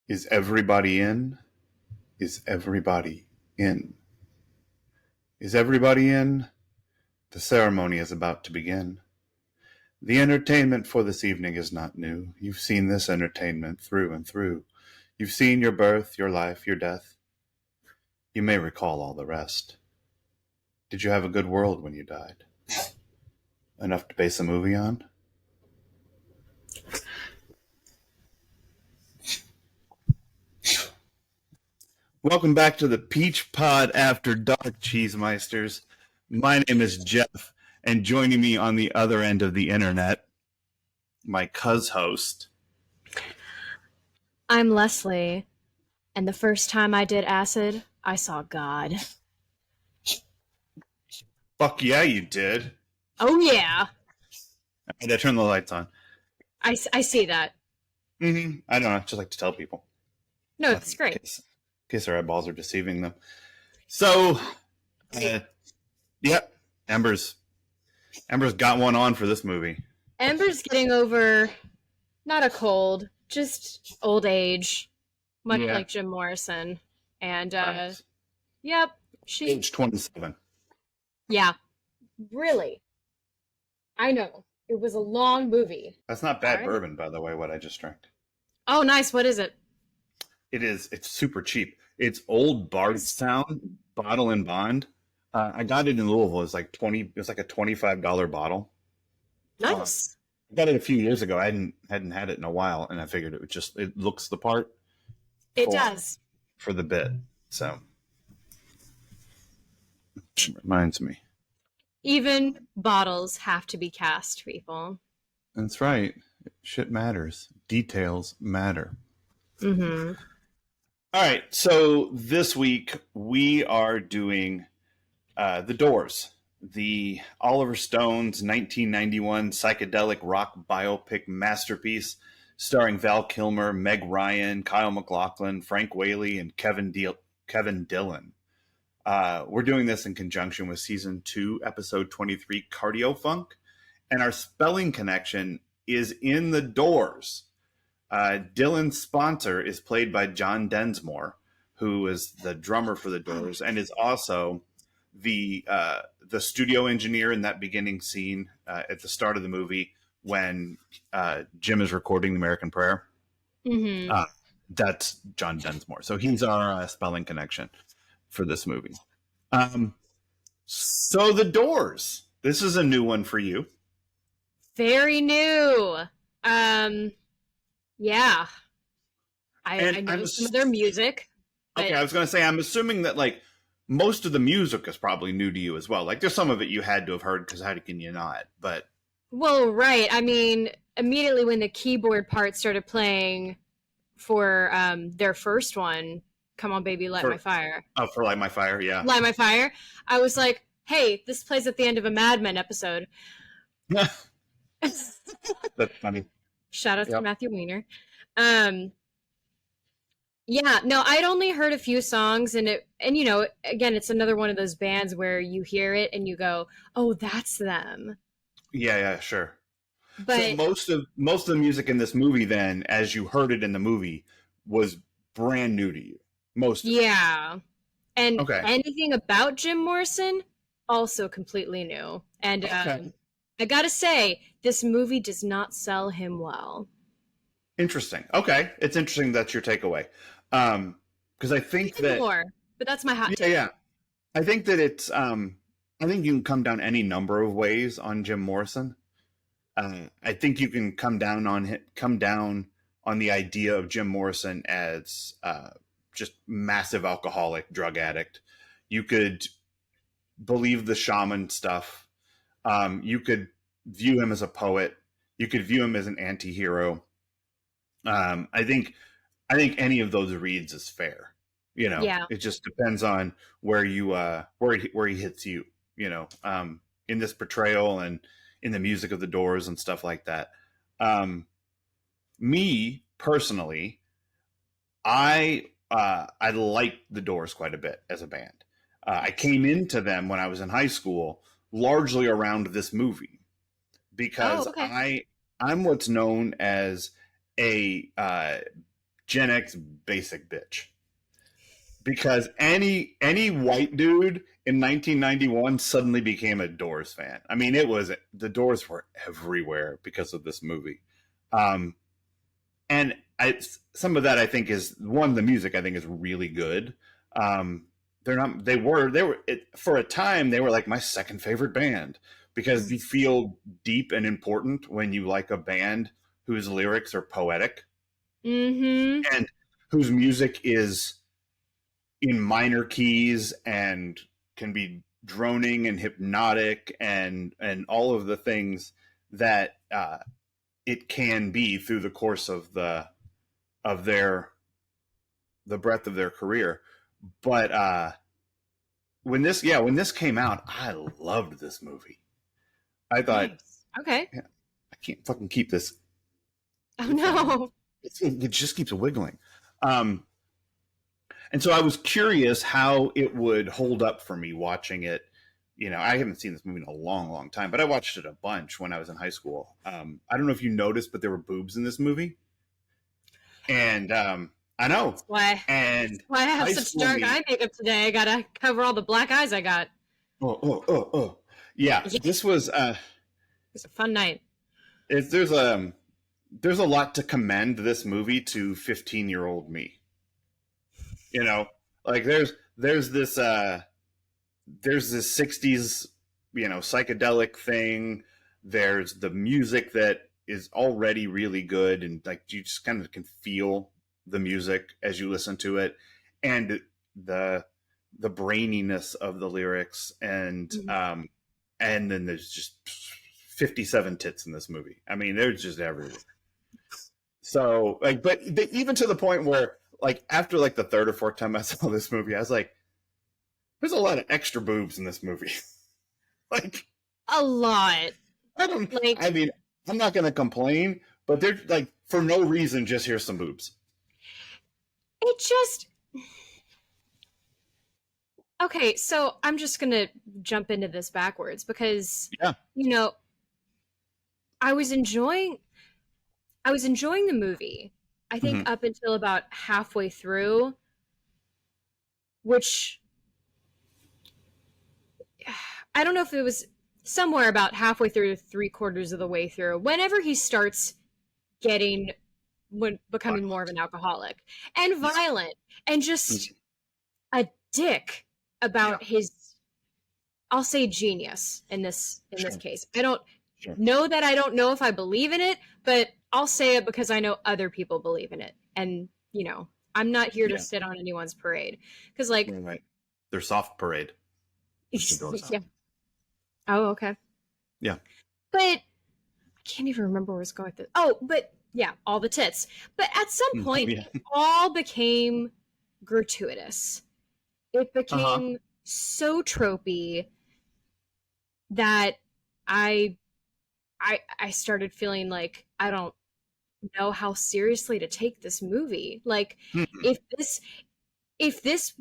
Is everybody in? Is everybody in? Is everybody in? The ceremony is about to begin. The entertainment for this evening is not new. You've seen this entertainment through and through. You've seen your birth, your life, your death. You may recall all the rest. Did you have a good world when you died? Enough to base a movie on? Welcome back to the Peach Pod After Dark, Cheesemeisters. My name is Jeff, and joining me on the other end of the internet, my cuz-host. I'm Leslie, and the first time I did acid, I saw God. Fuck yeah, you did. Oh yeah, I had to turn the lights on. I see that. I don't know, I just like to tell people. No, it's great. In case their eyeballs are deceiving them. So, yep, Ember's got one on for this movie. Amber's getting over, not a cold, just old age, much like Jim Morrison. And, Right. Yep, Age 27. Yeah, really. I know. It was a long movie. That's not bad Right. bourbon, by the way, what I just drank. Oh, nice. What is it? It's super cheap. It's Old Bardstown Bottle and Bond. I got it in Louisville. It was like a $25 bottle. Nice. I got it a few years ago. I hadn't had it in a while, and I figured it looks the part. It does. For the bit. So, which reminds me. Even bottles have to be cast, people. That's right. Shit matters. Details matter. Mm-hmm. All right. So this week we are doing The Doors, the Oliver Stone's 1991 psychedelic rock biopic masterpiece starring Val Kilmer, Meg Ryan, Kyle MacLachlan, Frank Whaley, and Kevin Dillon. We're doing this in conjunction with Season 2, Episode 23, Cardio Funk. And our spelling connection is in The Doors. Dillon's sponsor is played by John Densmore, who is the drummer for The Doors and is also the studio engineer in that beginning scene at the start of the movie when Jim is recording the American Prayer. Mm-hmm. That's John Densmore. So he's our spelling connection for this movie. So The Doors. This is a new one for you. Very new. Yeah. I know some of their music. Okay, I was going to say, I'm assuming that, like, most of the music is probably new to you as well. Like, there's some of it you had to have heard, because how can you not? But well, right. I mean, immediately when the keyboard part started playing for their first one, Come On Baby, Light My Fire. Oh, for Light My Fire, yeah. Light My Fire. I was like, hey, this plays at the end of a Mad Men episode. That's funny. Shout out to Matthew Weiner. Yeah, no, I'd only heard a few songs, and you know, again, it's another one of those bands where you hear it and you go, "Oh, that's them." Yeah, sure. But so most of the music in this movie, then, as you heard it in the movie, was brand new to you. Most of it. And anything about Jim Morrison also completely new. And I gotta say, this movie does not sell him well. Interesting. Okay, it's interesting that's your takeaway. Because I think that more, but that's my hot take. Yeah. I think that it's I think you can come down any number of ways on Jim Morrison. I think you can come down on the idea of Jim Morrison as just massive alcoholic, drug addict. You could believe the shaman stuff. You could view him as a poet. You could view him as an anti-hero. I think any of those reads is fair. You know, It just depends on where you where he hits you. You know, in this portrayal and in the music of The Doors and stuff like that. Me personally, I liked The Doors quite a bit as a band. I came into them when I was in high school, largely around this movie, because I'm what's known as a Gen X basic bitch. Because any white dude in 1991 suddenly became a Doors fan. I mean, the Doors were everywhere because of this movie. And some of that I think is the music I think is really good. They were for a time they were like my second favorite band because you feel deep and important when you like a band whose lyrics are poetic and whose music is in minor keys and can be droning and hypnotic and all of the things that it can be through the course of the breadth of their career. But when this came out, I loved this movie. I thought, nice. Okay, yeah, I can't fucking keep this. Oh no, it just keeps wiggling. And so I was curious how it would hold up for me watching it. You know, I haven't seen this movie in a long, long time, but I watched it a bunch when I was in high school. I don't know if you noticed, but there were boobs in this movie. And I know. That's why I have such dark eye makeup today. I gotta cover all the black eyes I got. Oh. Yeah, this was... it was a fun night. There's a lot to commend this movie to 15-year-old me. You know, like there's this 60s, you know, psychedelic thing. There's the music that is already really good, and like you just kind of can feel the music as you listen to it, and the braininess of the lyrics, and then there's just 57 tits in this movie. I mean, they're just everywhere. So like, but even to the point where like after like the third or fourth time I saw this movie, I was like, there's a lot of extra boobs in this movie. Like a lot. I mean, I'm not going to complain, but they're like, for no reason, just here's some boobs. It just... Okay, so I'm just going to jump into this backwards because, you know, I was enjoying the movie, I think, up until about halfway through, which I don't know if it was somewhere about halfway through, 3/4 of the way through, whenever he starts becoming more of an alcoholic and violent and just a dick about his, I'll say, genius in this case. I don't know that I don't know if I believe in it, but I'll say it because I know other people believe in it. And, you know, I'm not here to sit on anyone's parade. Because, like... Right. Their soft parade. Yeah. Oh, okay. Yeah. But I can't even remember where I was going with this. Oh, but yeah, all the tits. But at some point, it all became gratuitous. It became so tropey that I started feeling like I don't know how seriously to take this movie. Like, if this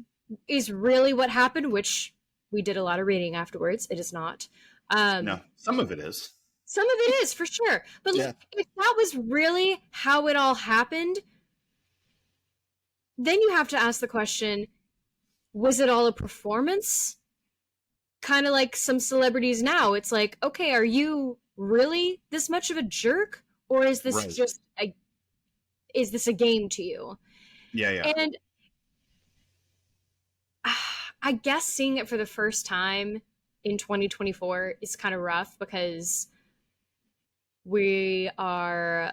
is really what happened, which we did a lot of reading afterwards, it is not. No, some of it is. Some of it is, for sure. But if that was really how it all happened, then you have to ask the question, was it all a performance? Kind of like some celebrities now. It's like, okay, are you really this much of a jerk? Or is this just is this a game to you? Yeah. And I guess seeing it for the first time in 2024 is kind of rough because we are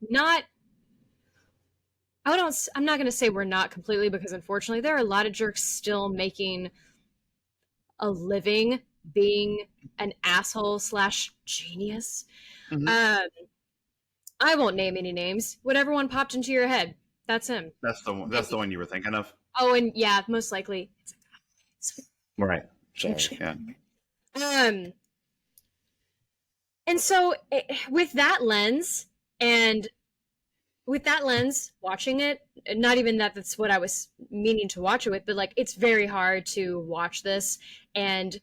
not... I'm not going to say we're not completely, because unfortunately there are a lot of jerks still making a living being an asshole / genius. I won't name any names. Whatever one popped into your head, that's him. That's the one you were thinking of. Oh, and yeah, most likely. Right. Sorry. Yeah. And so with that lens, watching it, not even that's what I was meaning to watch it with, but like, it's very hard to watch this and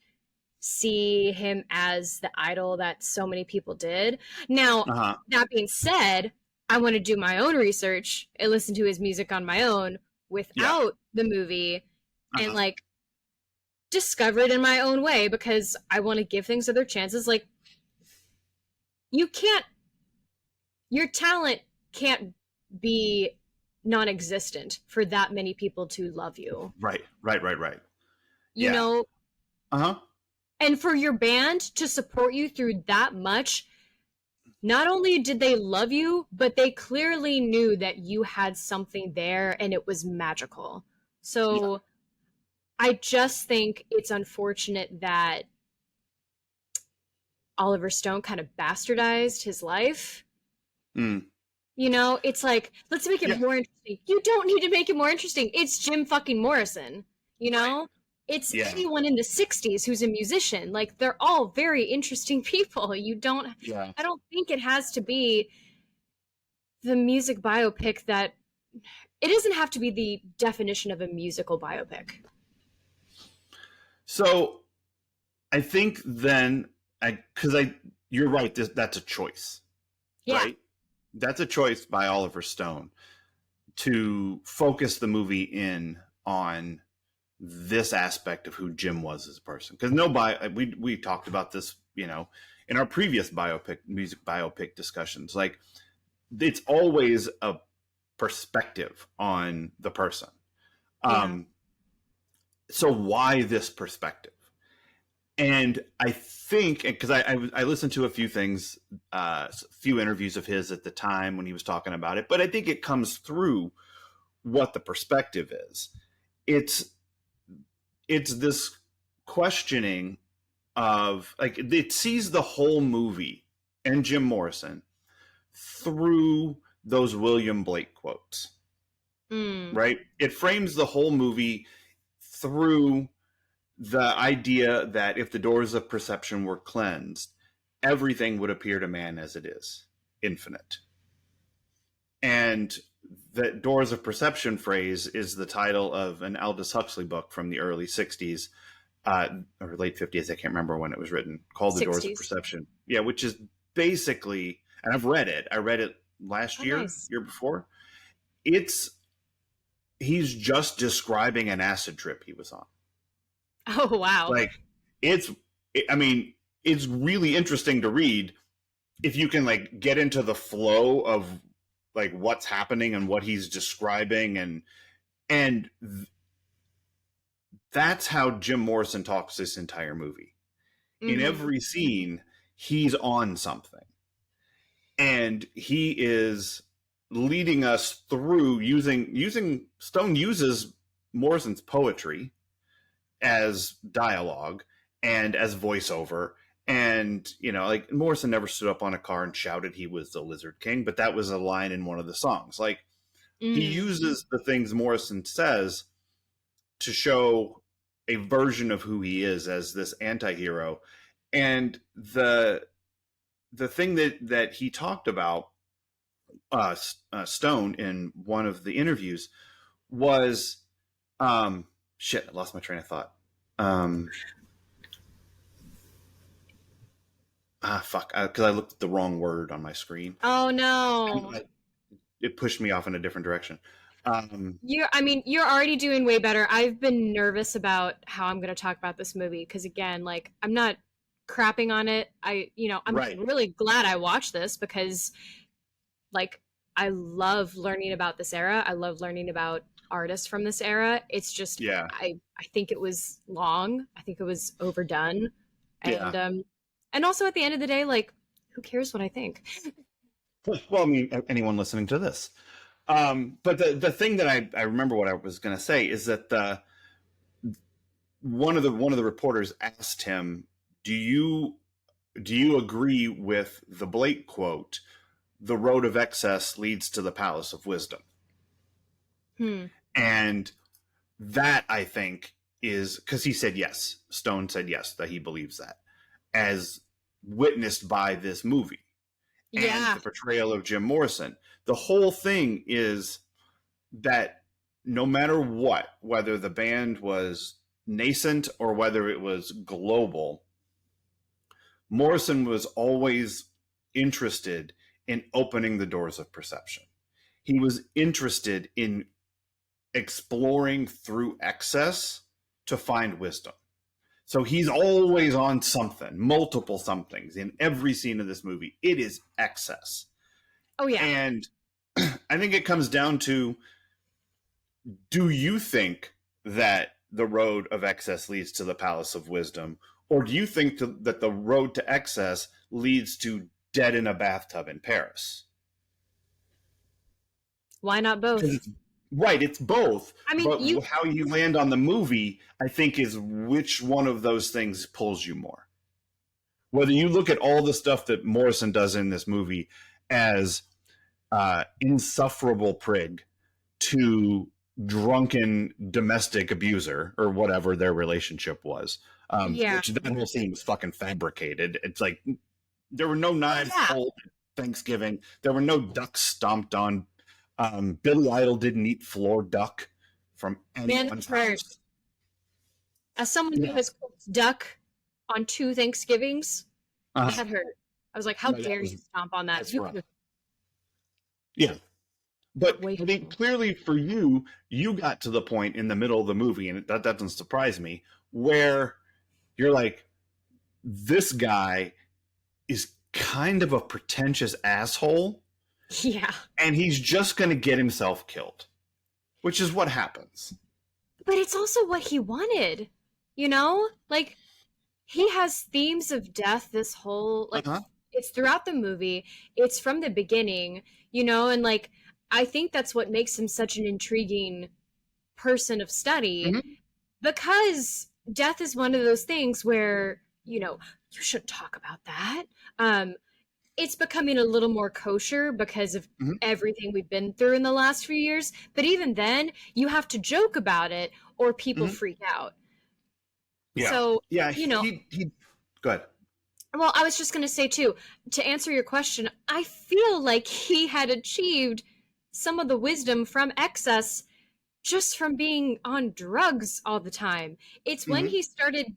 see him as the idol that so many people did. Now, that being said, I want to do my own research and listen to his music on my own Yeah. without the movie and Uh-huh. like discover it in my own way because I want to give things other chances. Like, you can't, your talent can't be non existent for that many people to love you, Right. Right. Right. Right. you Yeah. know? Uh-huh. And for your band to support you through that much, not only did they love you, but they clearly knew that you had something there and it was magical. Yeah. So I just think it's unfortunate that Oliver Stone kind of bastardized his life. Mm. You know, it's like, let's make it Yeah. more interesting. You don't need to make it more interesting. It's Jim fucking Morrison, you Right. know? It's Yeah. anyone in the 60s who's a musician. Like, they're all very interesting people. Yeah. I don't think it has to be the music biopic that, it doesn't have to be the definition of a musical biopic. So I think then you're right. That's a choice, Yeah. right? That's a choice by Oliver Stone to focus the movie in on this aspect of who Jim was as a person. Because we talked about this, in our previous music biopic discussions. Like, it's always a perspective on the person. Yeah. So why this perspective? And I think, because I listened to a few things, a few interviews of his at the time when he was talking about it, but I think it comes through what the perspective is. It's this questioning of, like, it sees the whole movie and Jim Morrison through those William Blake quotes, Mm. right? It frames the whole movie through the idea that if the doors of perception were cleansed, everything would appear to man as it is, infinite. And the doors of perception phrase is the title of an Aldous Huxley book from the early 60s, or late 50s, I can't remember when it was written, called The Doors of 60s. Perception. Yeah, which is basically, and I've read it. I read it last Nice. year before. He's just describing an acid trip he was on. Oh, wow. Like, I mean, it's really interesting to read if you can, like, get into the flow of, like, what's happening and what he's describing, and that's how Jim Morrison talks this entire movie. In every scene, he's on something, and he is leading us through using Stone uses Morrison's poetry as dialogue and as voiceover. And, like, Morrison never stood up on a car and shouted he was the Lizard King, but that was a line in one of the songs. Like, he uses the things Morrison says to show a version of who he is as this anti-hero. And the thing that he talked about, Stone, in one of the interviews was, shit, I lost my train of thought. Fuck, because I looked at the wrong word on my screen. Oh, no. It pushed me off in a different direction. You're already doing way better. I've been nervous about how I'm going to talk about this movie because, again, like, I'm not crapping on it. I'm Right. really glad I watched this because, like, I love learning about this era. I love learning about artists from this era. It's just, Yeah. I think it was long. I think it was overdone. And also at the end of the day, like, who cares what I think? Well, I mean, anyone listening to this. But the thing that I remember what I was going to say is that one of the reporters asked him, "Do you agree with the Blake quote? The road of excess leads to the palace of wisdom." And that, I think, is because he said yes. Stone said yes, that he believes that, as witnessed by this movie. Yeah. And the portrayal of Jim Morrison. The whole thing is that no matter what, whether the band was nascent or whether it was global, Morrison was always interested in opening the doors of perception. He was interested in exploring through excess to find wisdom. So he's always on something, multiple somethings in every scene of this movie. It is excess. Oh, yeah. And I think it comes down to, do you think that the road of excess leads to the palace of wisdom? Or do you think that the road to excess leads to Dead in a Bathtub in Paris? Why not both? Right, it's both. I mean, but how you land on the movie, I think, is which one of those things pulls you more. Whether you look at all the stuff that Morrison does in this movie as insufferable prig to drunken domestic abuser or whatever their relationship was. Which that whole scene was fucking fabricated. It's like there were no knives pulled at Thanksgiving. There were no ducks stomped on. Billy Idol didn't eat floor duck from anyone's house. As someone who has cooked duck on 2 Thanksgivings, that hurt. I was like, how dare you stomp on that? Yeah. But I think clearly for you, you got to the point in the middle of the movie, and that doesn't surprise me, where you're like, this guy is kind of a pretentious asshole. Yeah. And he's just going to get himself killed, which is what happens. But it's also what he wanted, you know? Like, he has themes of death this whole, like, it's throughout the movie. It's from the beginning, you know? And, like, I think that's what makes him such an intriguing person of study, because death is one of those things where, you know, you shouldn't talk about that. It's becoming a little more kosher because of everything we've been through in the last few years. But even then, you have to joke about it or people freak out. Yeah. So, you know. Go ahead. Well, I was just going to say, too, to answer your question, I feel like he had achieved some of the wisdom from excess just from being on drugs all the time. It's when he started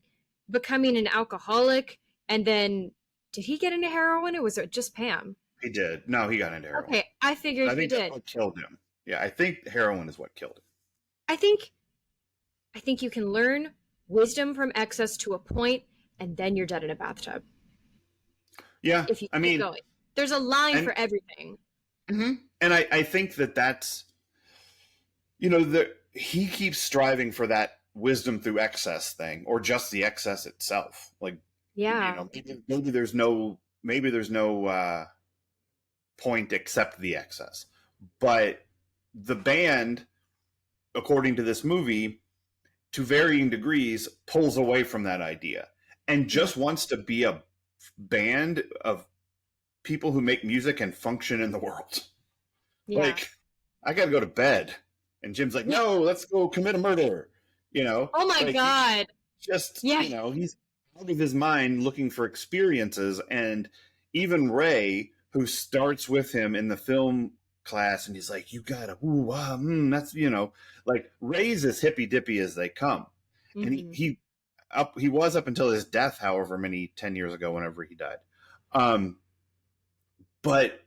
becoming an alcoholic, and then... Did he get into heroin, or was it just Pam? He did. No, he got into heroin. Okay, I figured he did. That's what killed him. Yeah, I think heroin is what killed him. I think you can learn wisdom from excess to a point, and then you're dead in a bathtub. Yeah, if you keep going. There's a line for everything. And I think that's, you know, he keeps striving for that wisdom through excess thing, or just the excess itself. Like, yeah, you know, maybe there's no point except the excess. But the band, according to this movie, to varying degrees, pulls away from that idea and just wants to be a band of people who make music and function in the world. Yeah. Like, I gotta go to bed. And Jim's like, no, let's go commit a murder. You know? Oh my God. Just, you know, he's out of his mind looking for experiences. And even Ray, who starts with him in the film class, and he's like, you gotta, that's, you know, like, Ray's as hippy dippy as they come. And he was up until his death, however many 10 years ago, whenever he died. But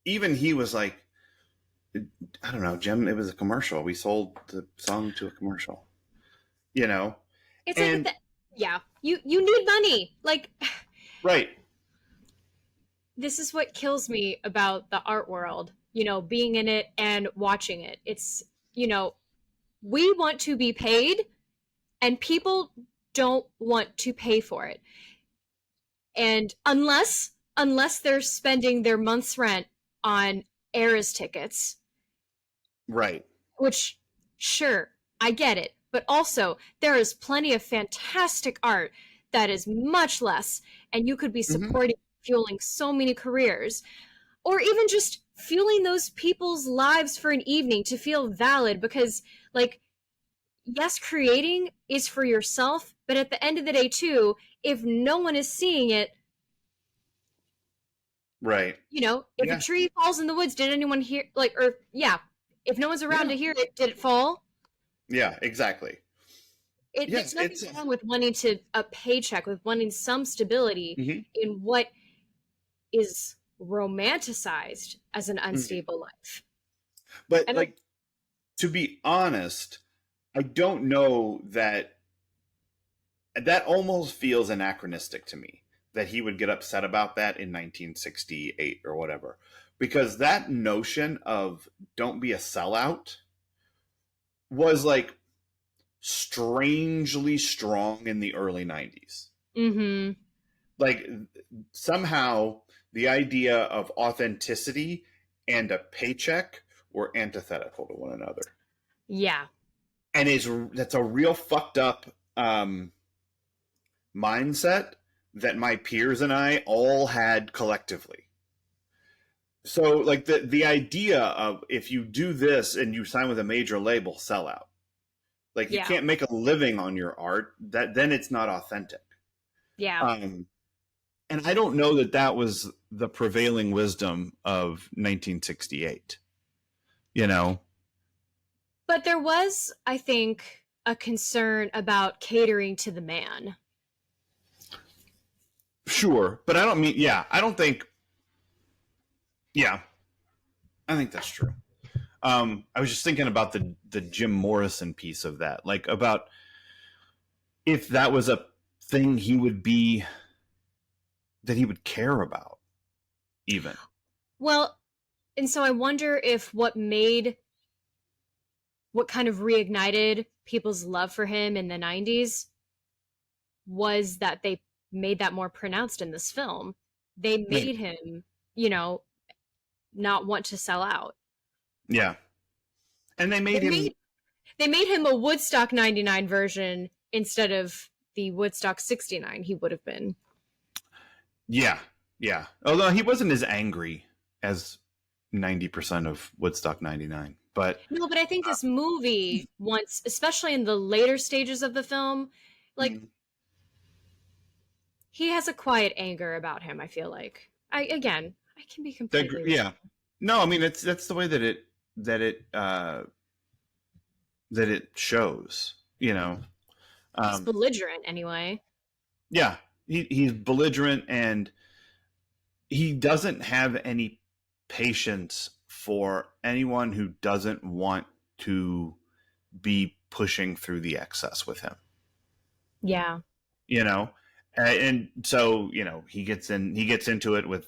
even he was like, I don't know, Jim, it was a commercial. We sold the song to a commercial, you know? It's like, you need money. Like, right. This is what kills me about the art world, you know, being in it and watching it. It's, you know, we want to be paid and people don't want to pay for it. And unless they're spending their month's rent on Eras tickets. Right. Which, sure, I get it. But also, there is plenty of fantastic art that is much less, and you could be supporting, fueling so many careers. Or even just fueling those people's lives for an evening to feel valid, because, like, yes, creating is for yourself, but at the end of the day, too, if no one is seeing it, right. You know, if a tree falls in the woods, did anyone hear, like, or, if no one's around to hear it, did it fall? Yeah, exactly. There's nothing wrong with wanting a paycheck, with wanting some stability in what is romanticized as an unstable life. But And like, to be honest, I don't know that almost feels anachronistic to me that he would get upset about that in 1968 or whatever. Because that notion of don't be a sellout was like strangely strong in the early 90s. mm-hmm. Like somehow the idea of authenticity and a paycheck were antithetical to one another. Yeah. And that's a real fucked up mindset that my peers and I all had collectively. So like the idea of if you do this and you sign with a major label, sell out. Like you can't make a living on your art, that then it's not authentic. Yeah. And I don't know that that was the prevailing wisdom of 1968. You know? But there was, I think, a concern about catering to the man. Sure, but I don't mean, I don't think, I think that's true. I was just thinking about the Jim Morrison piece of that, like about if that was a thing he would be, that he would care about, even. Well, and so I wonder if what kind of reignited people's love for him in the 90s was that they made that more pronounced in this film. They made him, not want to sell out. Yeah. And they made him a Woodstock 99 version instead of the Woodstock 69 he would have been. Yeah. Yeah. Although he wasn't as angry as 90% of Woodstock 99. But I think this movie, once, especially in the later stages of the film, like he has a quiet anger about him. I feel like I can be completely wrong. No, I mean that's the way that it shows. He's belligerent anyway. Yeah, he's belligerent and he doesn't have any patience for anyone who doesn't want to be pushing through the excess with him. Yeah. And so, he gets into it with,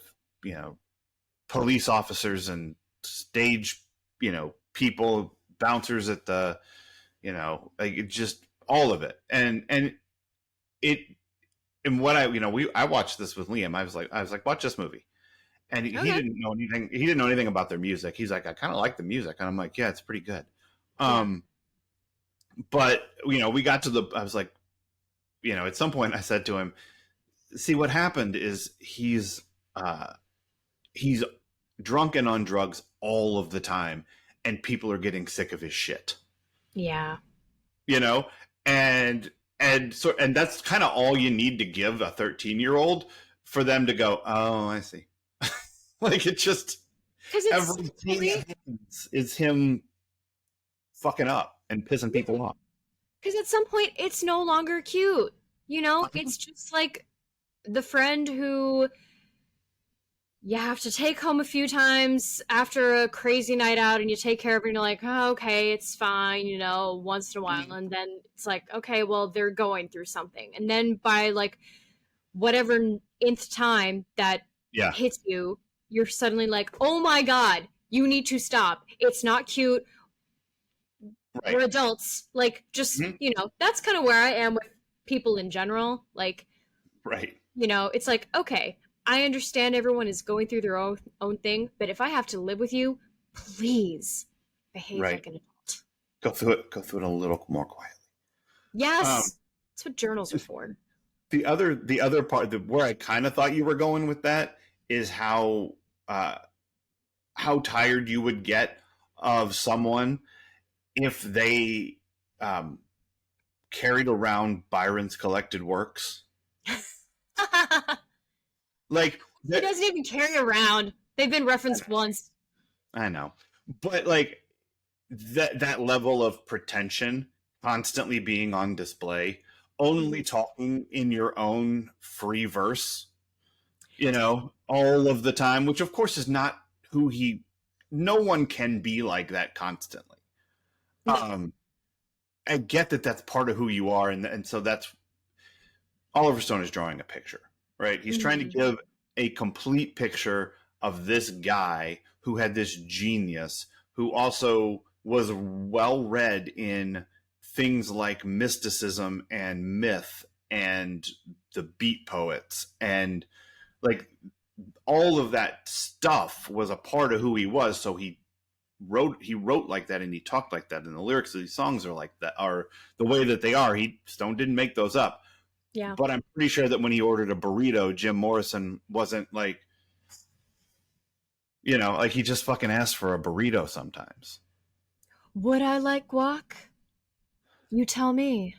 police officers and stage, people, bouncers at the, like just all of it. And what I watched this with Liam. I was like, watch this movie. And he didn't know anything. He didn't know anything about their music. He's like, I kind of like the music. And I'm like, yeah, it's pretty good. But, we got to I was like, at some point I said to him, see, what happened is he's drunk and on drugs all of the time. And people are getting sick of his shit. Yeah. And that's kind of all you need to give a 13-year-old for them to go, oh, I see. Like it just everything is him fucking up and pissing people off. Because at some point it's no longer cute. It's just like the friend who you have to take home a few times after a crazy night out and you take care of it and you're like, oh, okay, it's fine, once in a while. And then it's like, okay, well, they're going through something. And then by like whatever nth time that hits you, you're suddenly like, oh my God, you need to stop. It's not cute. Right. We're adults. Like, just, that's kind of where I am with people in general. Like, right. It's like, okay, I understand everyone is going through their own thing, but if I have to live with you, please behave like an adult. Go through it a little more quietly. Yes. That's what journals are for. The other part where I kind of thought you were going with that is how tired you would get of someone if they carried around Byron's collected works. Like he doesn't even carry around. They've been referenced once. I know, but like that level of pretension constantly being on display, only talking in your own free verse, all of the time, which of course is not who no one can be like that constantly. No. I get that that's part of who you are, and so that's Oliver Stone is drawing a picture, right? He's trying to give a complete picture of this guy who had this genius, who also was well read in things like mysticism and myth and the beat poets, and like all of that stuff was a part of who he was. So he wrote like that, and he talked like that, and the lyrics of these songs are like that, are the way that they are. Stone didn't make those up. Yeah. But I'm pretty sure that when he ordered a burrito, Jim Morrison wasn't like, like he just fucking asked for a burrito sometimes. Would I like guac? You tell me.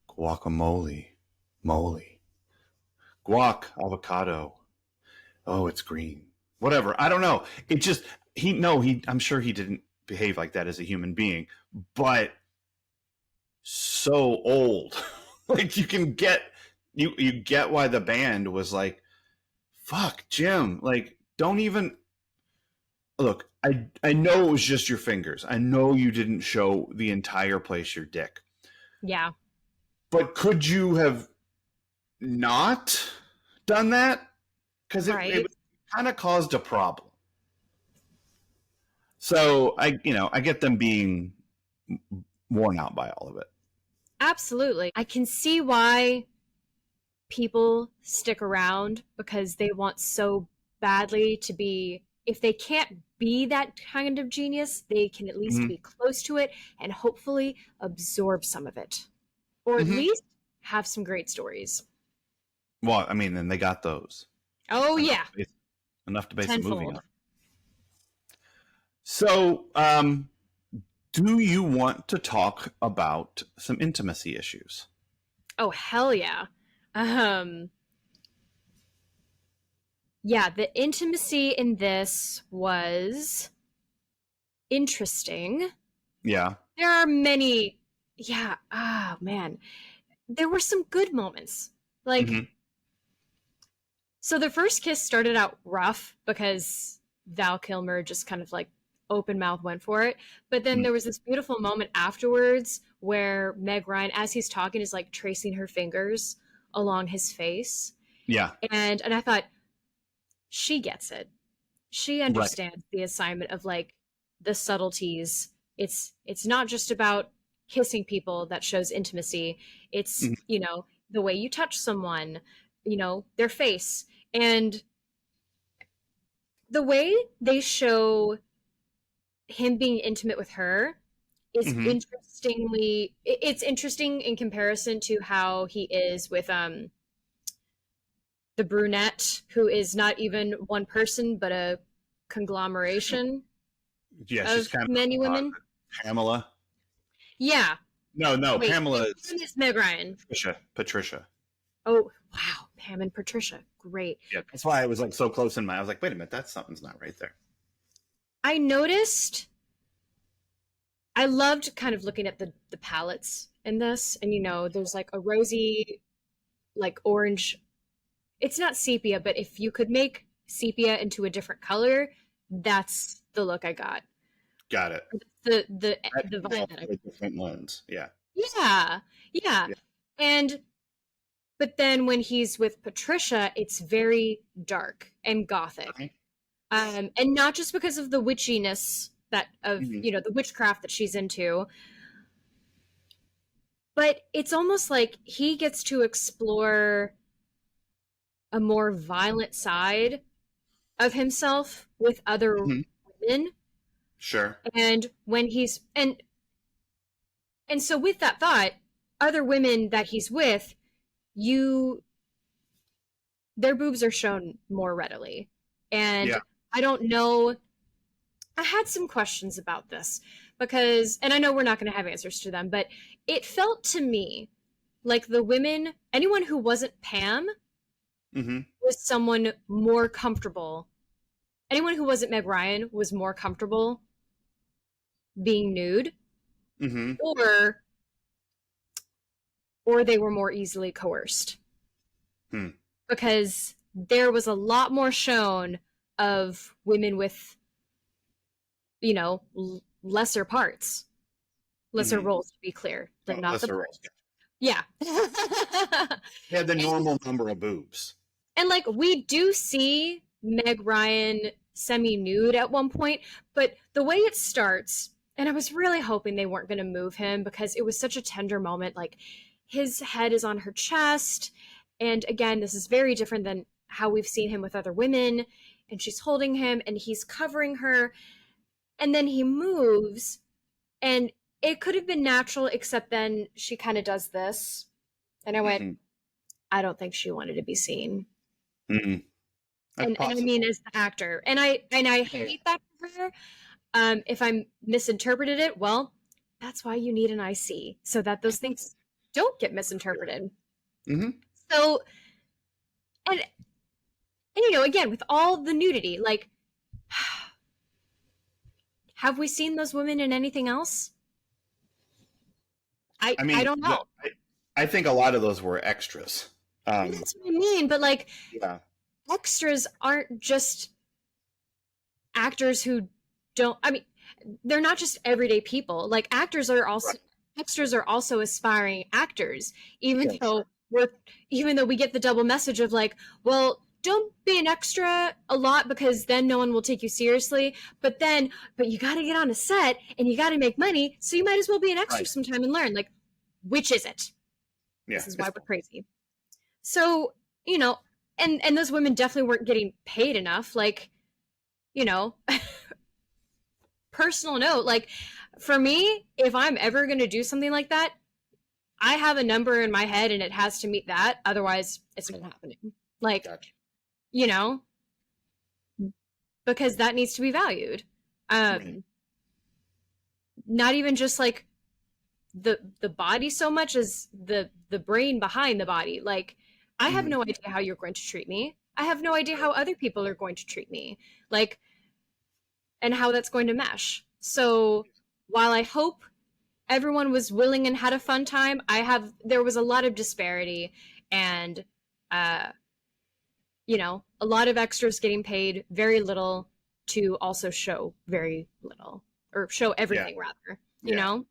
Guacamole, moly, guac, avocado. Oh, it's green. Whatever. I don't know. It just I'm sure he didn't behave like that as a human being, but so old. Like you get why the band was like, fuck Jim, like don't even look. I know it was just your fingers. I know you didn't show the entire place your dick. Yeah. But could you have not done that? Because it kind of caused a problem. So I get them being worn out by all of it. Absolutely. I can see why people stick around, because they want so badly to be, if they can't be that kind of genius, they can at least be close to it and hopefully absorb some of it. Or at least have some great stories. Well, I mean, then they got those. Oh, Enough to base a movie on. So, do you want to talk about some intimacy issues? Oh, hell yeah. Yeah, the intimacy in this was interesting. Yeah. There are many, man. There were some good moments. Like, so the first kiss started out rough because Val Kilmer just kind of like open mouth went for it. But then there was this beautiful moment afterwards where Meg Ryan, as he's talking, is like tracing her fingers along his face. Yeah. And I thought, she gets it. She understands the assignment of like the subtleties. It's not just about kissing people that shows intimacy. It's, the way you touch someone, their face. And the way they show him being intimate with her is it's interesting in comparison to how he is with the brunette, who is not even one person but a conglomeration she's kind of many women. Pamela. Yeah. No, wait, Pamela is Meg Ryan. Patricia. Oh wow, Pam and Patricia, great. Yeah, that's why I was like so close in my. I was like, wait a minute, something's not right there. I noticed. I loved kind of looking at the palettes in this, and there's like a rosy, like orange. It's not sepia, but if you could make sepia into a different color, that's the look I got. Got it. The vibe that I got. Different lens, yeah. Yeah. But then when he's with Patricia, it's very dark and gothic. And not just because of the witchiness the witchcraft that she's into, but it's almost like he gets to explore a more violent side of himself with other women. Sure. And when he's and so with that thought, other women that he's with, their boobs are shown more readily. And I don't know, I had some questions about this because, and I know we're not going to have answers to them, but it felt to me like the women, anyone who wasn't Pam, was someone more comfortable. Anyone who wasn't Meg Ryan was more comfortable being nude, or they were more easily coerced. Because there was a lot more shown of women with, you know, lesser parts, lesser roles, to be clear. They're not the roles. Yeah. They had the normal number of boobs. And like we do see Meg Ryan semi-nude at one point, but the way it starts, and I was really hoping they weren't going to move him because it was such a tender moment. Like his head is on her chest, and again, this is very different than how we've seen him with other women, and she's holding him and he's covering her, and then he moves, and it could have been natural, except then she kind of does this, and I went, I don't think she wanted to be seen. And I mean, as the actor, and I hate that for her. If I misinterpreted it, well, that's why you need an IC, so that those things don't get misinterpreted. So, and you know, again, with all the nudity, like, have we seen those women in anything else? I mean, I don't know. I think a lot of those were extras. That's what I mean, but like, extras aren't just actors who don't. I mean, they're not just everyday people. Like actors are also extras are also aspiring actors, even though we get the double message of like, well, don't be an extra a lot because then no one will take you seriously. But you got to get on a set and you got to make money, so you might as well be an extra sometime and learn. Like, which is it? Yeah, this is why we're crazy. So, you know, and those women definitely weren't getting paid enough. Like, you know, personal note, like for me, if I'm ever going to do something like that, I have a number in my head and it has to meet that. Otherwise, it's not happening. Like, you know, because that needs to be valued. Not even just like the body so much as the brain behind the body. Like, I have no idea how you're going to treat me. I have no idea how other people are going to treat me. Like, and how that's going to mesh. So while I hope everyone was willing and had a fun time, there was a lot of disparity and, you know, a lot of extras getting paid very little to also show very little, or show everything rather, you know?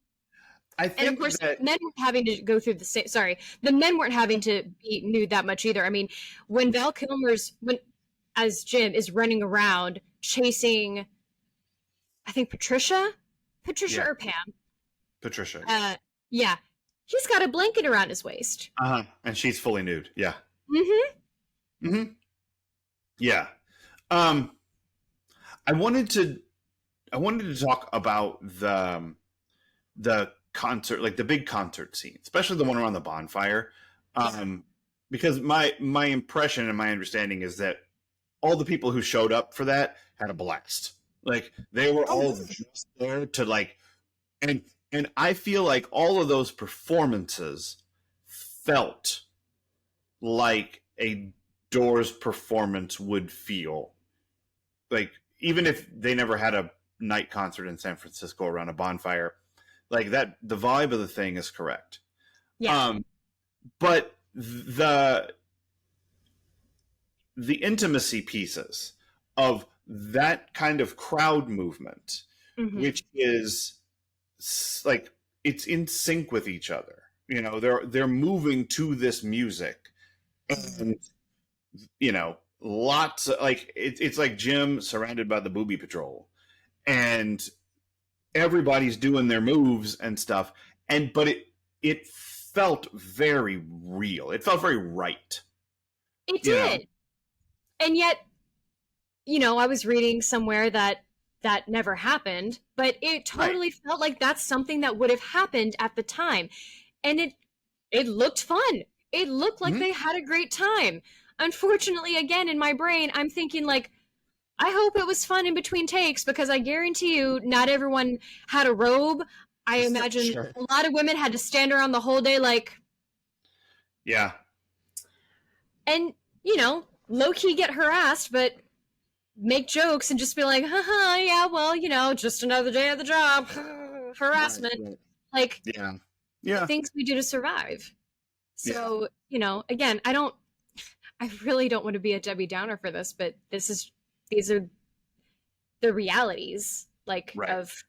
I think, and of course, men weren't having to go through the same. Sorry, the men weren't having to be nude that much either. I mean, when Val Kilmer's as Jim is running around chasing, I think Patricia or Pam. Patricia. Yeah, he's got a blanket around his waist. And she's fully nude. Yeah. Yeah. I wanted to talk about the concert, like the big concert scene, especially the one around the bonfire, because my impression and my understanding is that all the people who showed up for that had a blast. Like they were all just there to like, and I feel like all of those performances felt like a Doors performance would feel. Like even if they never had a night concert in San Francisco around a bonfire, like that, the vibe of the thing is correct. Yeah. But the intimacy pieces of that kind of crowd movement, which is like it's in sync with each other. You know, they're moving to this music, and you know, lots of, like it's like Jim surrounded by the Booby Patrol, and everybody's doing their moves and stuff, but it felt very real. It felt very right. It did. Know? And yet, you know, I was reading somewhere that never happened, but it totally felt like that's something that would have happened at the time. And it looked fun. It looked like they had a great time. Unfortunately, again, in my brain, I'm thinking like, I hope it was fun in between takes, because I guarantee you not everyone had a robe. I imagine a lot of women had to stand around the whole day like... Yeah. And, you know, low-key get harassed, but make jokes and just be like, haha, yeah, well, you know, just another day at the job. Harassment. Right. Like, yeah, things we do to survive. So, you know, again, I I really don't want to be a Debbie Downer for this, but these are the realities like Right. of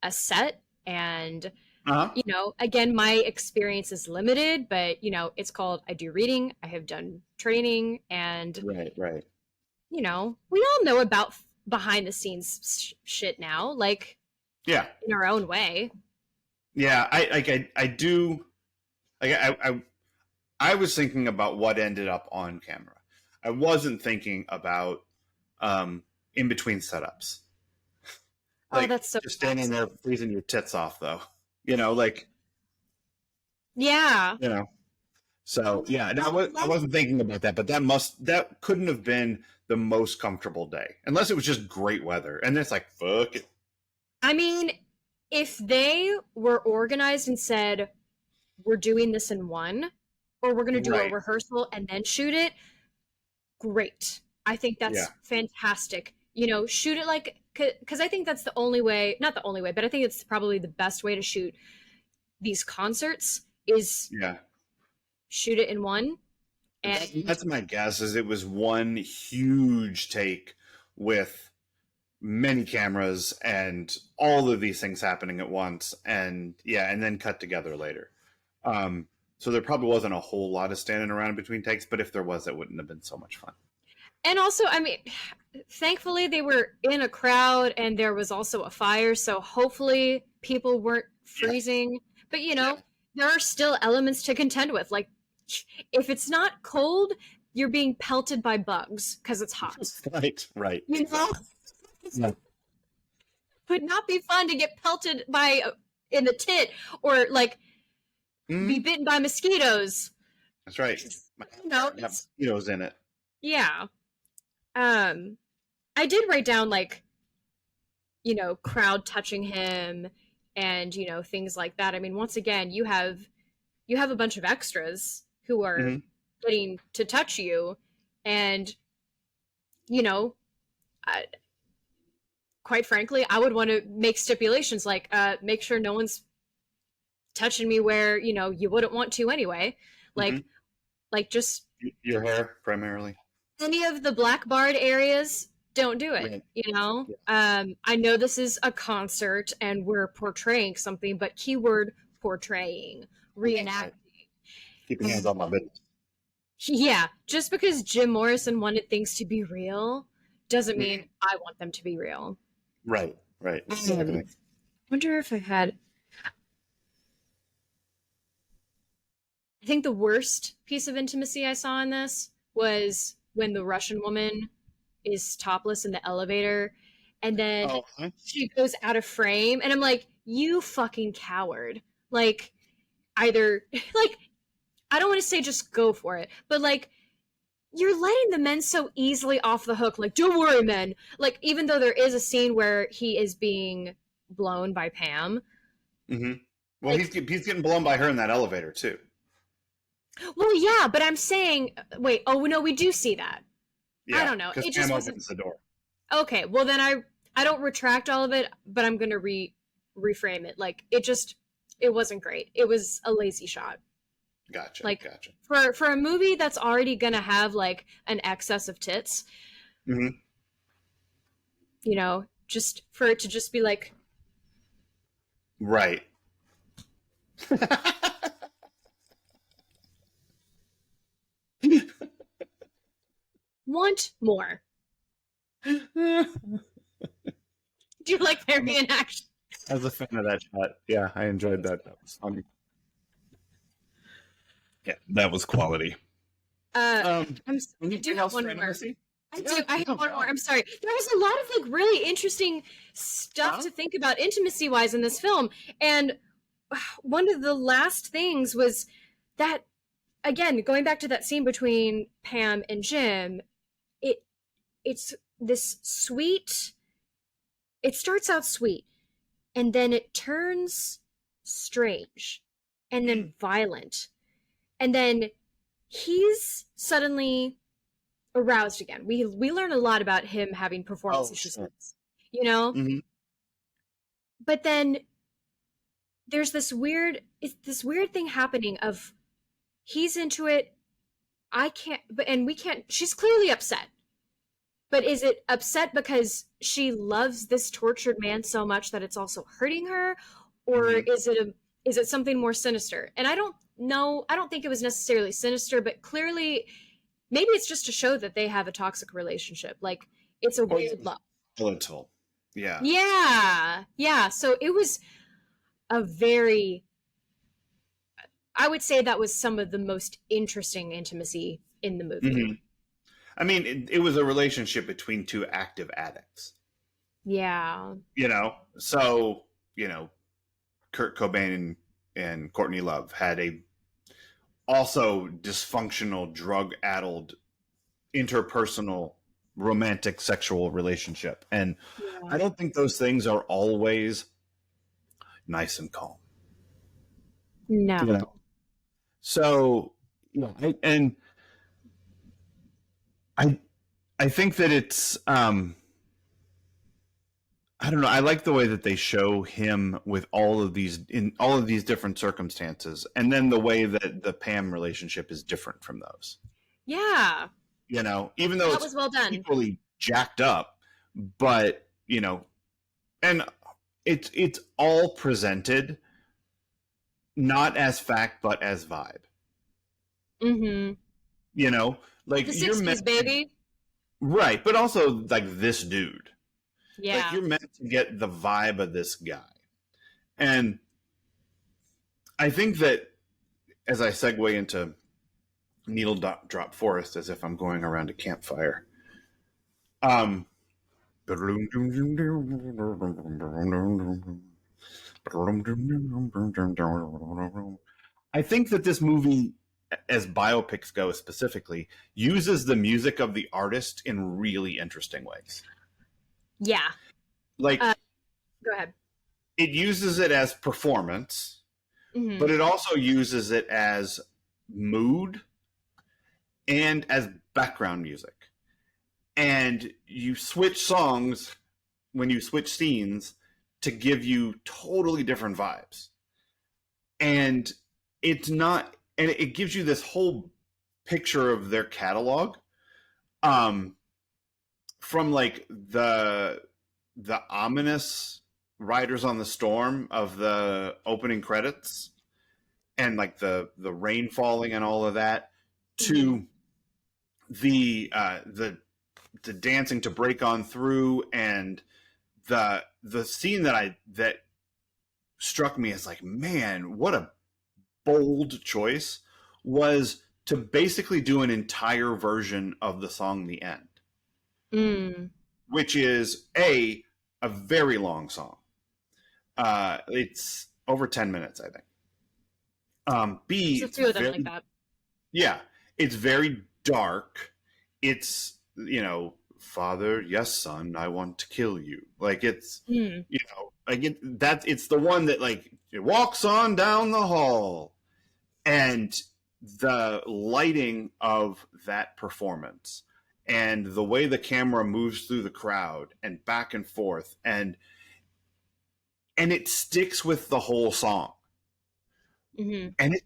a set. And Uh-huh. again, my experience is limited, but it's called, I do reading, I have done training, and Right. we all know about behind the scenes shit now, like Yeah. in our own way. Yeah, I do. I was thinking about what ended up on camera. I wasn't thinking about in between setups. Oh, Like that's so just standing there freezing your tits off, though. Like yeah. So yeah, I wasn't thinking about that, but that couldn't have been the most comfortable day unless it was just great weather, and it's like fuck it. I mean, if they were organized and said, we're doing this in one, or we're going to do a Right. rehearsal and then shoot it, great. I think Yeah. that's fantastic. Shoot it like, because I think that's the only way, not the only way, but I think it's probably the best way to shoot these concerts is Yeah. shoot it in one. And That's my guess. Is it was one huge take with many cameras and all of these things happening at once, and then cut together later. So there probably wasn't a whole lot of standing around in between takes, but if there was, it wouldn't have been so much fun. And also, I mean, thankfully they were in a crowd and there was also a fire, so hopefully people weren't freezing. But there are still elements to contend with. Like, if it's not cold, you're being pelted by bugs because it's hot. Right. Yeah. Would not be fun to get pelted by in the tit or like be bitten by mosquitoes. That's right. Have mosquitoes in it. Yeah. I did write down like, crowd touching him and, things like that. I mean, once again, you have a bunch of extras who are getting to touch you, and, quite frankly, I would want to make stipulations like, make sure no one's touching me where, you wouldn't want to anyway. Like just your hair primarily. Any of the black barred areas, don't do it. Yeah. I know this is a concert and we're portraying something, but keyword portraying, reenacting. Keeping hands on my business. Yeah, just because Jim Morrison wanted things to be real doesn't mean I want them to be real. Right. Exactly. I wonder if I think the worst piece of intimacy I saw in this was when the Russian woman is topless in the elevator and then she goes out of frame, and I'm like, you fucking coward. Like, either like, I don't want to say just go for it, but like, you're letting the men so easily off the hook. Like, don't worry, men. Like, even though there is a scene where he is being blown by Pam. Well, like, he's getting blown by her in that elevator too. Well, yeah, but I'm saying, wait, oh no, we do see that. Yeah, I don't know. It just opens the door. Okay, well then I don't retract all of it, but I'm gonna reframe it. Like, it wasn't great. It was a lazy shot. Gotcha. For a movie that's already gonna have like an excess of tits, just for it to just be like, right. Want more. Do you like their reenaction? I was a fan of that shot. Yeah, I enjoyed that. That was funny. Yeah, that was quality. I do have one more. I have one more. I'm sorry. There was a lot of like really interesting stuff to think about intimacy wise in this film, and one of the last things was that, again, going back to that scene between Pam and Jim, it's this sweet. It starts out sweet, and then it turns strange, and then violent, and then he's suddenly aroused again. We learn a lot about him having performance issues, But then there's this weird thing happening of he's into it, I can't, but and we can't. She's clearly upset. But is it upset because she loves this tortured man so much that it's also hurting her, or Mm-hmm. is it something more sinister? And I don't know. I don't think it was necessarily sinister, but clearly, maybe it's just to show that they have a toxic relationship. Like it's a weird love. Volatile. Yeah. Yeah, yeah. So it was a very. I would say that was some of the most interesting intimacy in the movie. Mm-hmm. I mean, it was a relationship between two active addicts. Yeah. So, Kurt Cobain and Courtney Love had a also dysfunctional, drug-addled, interpersonal, romantic, sexual relationship. And Yeah. I don't think those things are always nice and calm. No. So, and I think that it's I don't know. I like the way that they show him with all of these different circumstances, and then the way that the Pam relationship is different from those. Yeah. Even though That it's was well done. equally jacked up, but and it's all presented not as fact but as vibe. Mm-hmm. Like The you're 60s, baby. right, but also like this dude. Yeah. Like you're meant to get the vibe of this guy. And I think that as I segue into Needle Drop Forest, as if I'm going around a campfire, I think that this movie, as biopics go specifically, uses the music of the artist in really interesting ways. Yeah. Like, go ahead. It uses it as performance, Mm-hmm. but it also uses it as mood and as background music. And you switch songs when you switch scenes to give you totally different vibes. And it gives you this whole picture of their catalog. From like the ominous Riders on the Storm of the opening credits and like the rain falling and all of that to the dancing to Break On Through, and the scene that struck me as like, man, what a bold choice was to basically do an entire version of the song The End, which is a very long song. It's over 10 minutes, I think. B, there's a few of them like that. Yeah, it's very dark. It's, Father, yes, son, I want to kill you. Like it's, it's the one that like it walks on down the hall, and the lighting of that performance and the way the camera moves through the crowd and back and forth, and it sticks with the whole song. Mm-hmm. And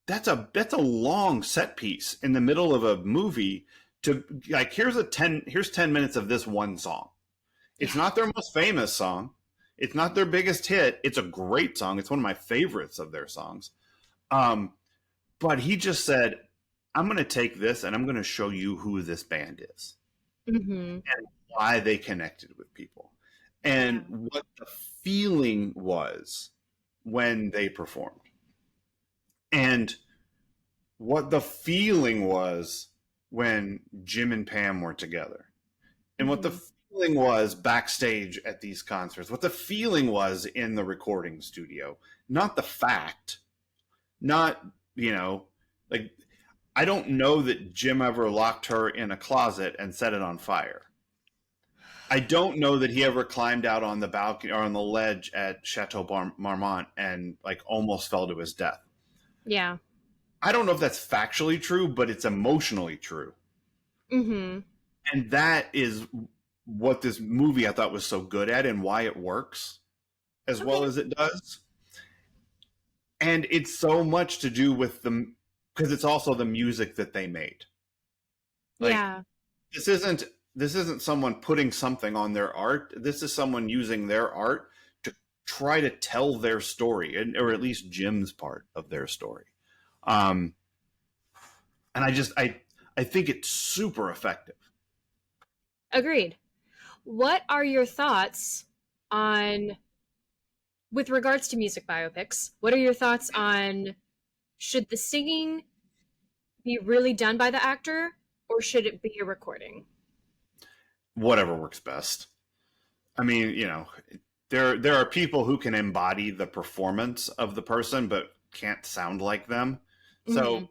that's a long set piece in the middle of a movie to like, here's 10 minutes of this one song. It's not their most famous song. It's not their biggest hit. It's a great song. It's one of my favorites of their songs. But he just said, I'm going to take this and I'm going to show you who this band is, and why they connected with people, and what the feeling was when they performed, and what the feeling was when Jim and Pam were together, and what the feeling was backstage at these concerts, what the feeling was in the recording studio, not the fact, not, like, I don't know that Jim ever locked her in a closet and set it on fire. I don't know that he ever climbed out on the balcony or on the ledge at Chateau Marmont and like almost fell to his death. Yeah. I don't know if that's factually true, but it's emotionally true. Mm-hmm. And that is what this movie I thought was so good at, and why it works as well as it does. And it's so much to do with the because it's also the music that they made. Like Yeah. this isn't this isn't someone putting something on their art. This is someone using their art to try to tell their story, or at least Jim's part of their story. Um, and I think it's super effective. Agreed. What are your thoughts on, with regards to music biopics, what are your thoughts on, should the singing be really done by the actor or should it be a recording? Whatever works best. I mean, there are people who can embody the performance of the person but can't sound like them. Mm-hmm. So,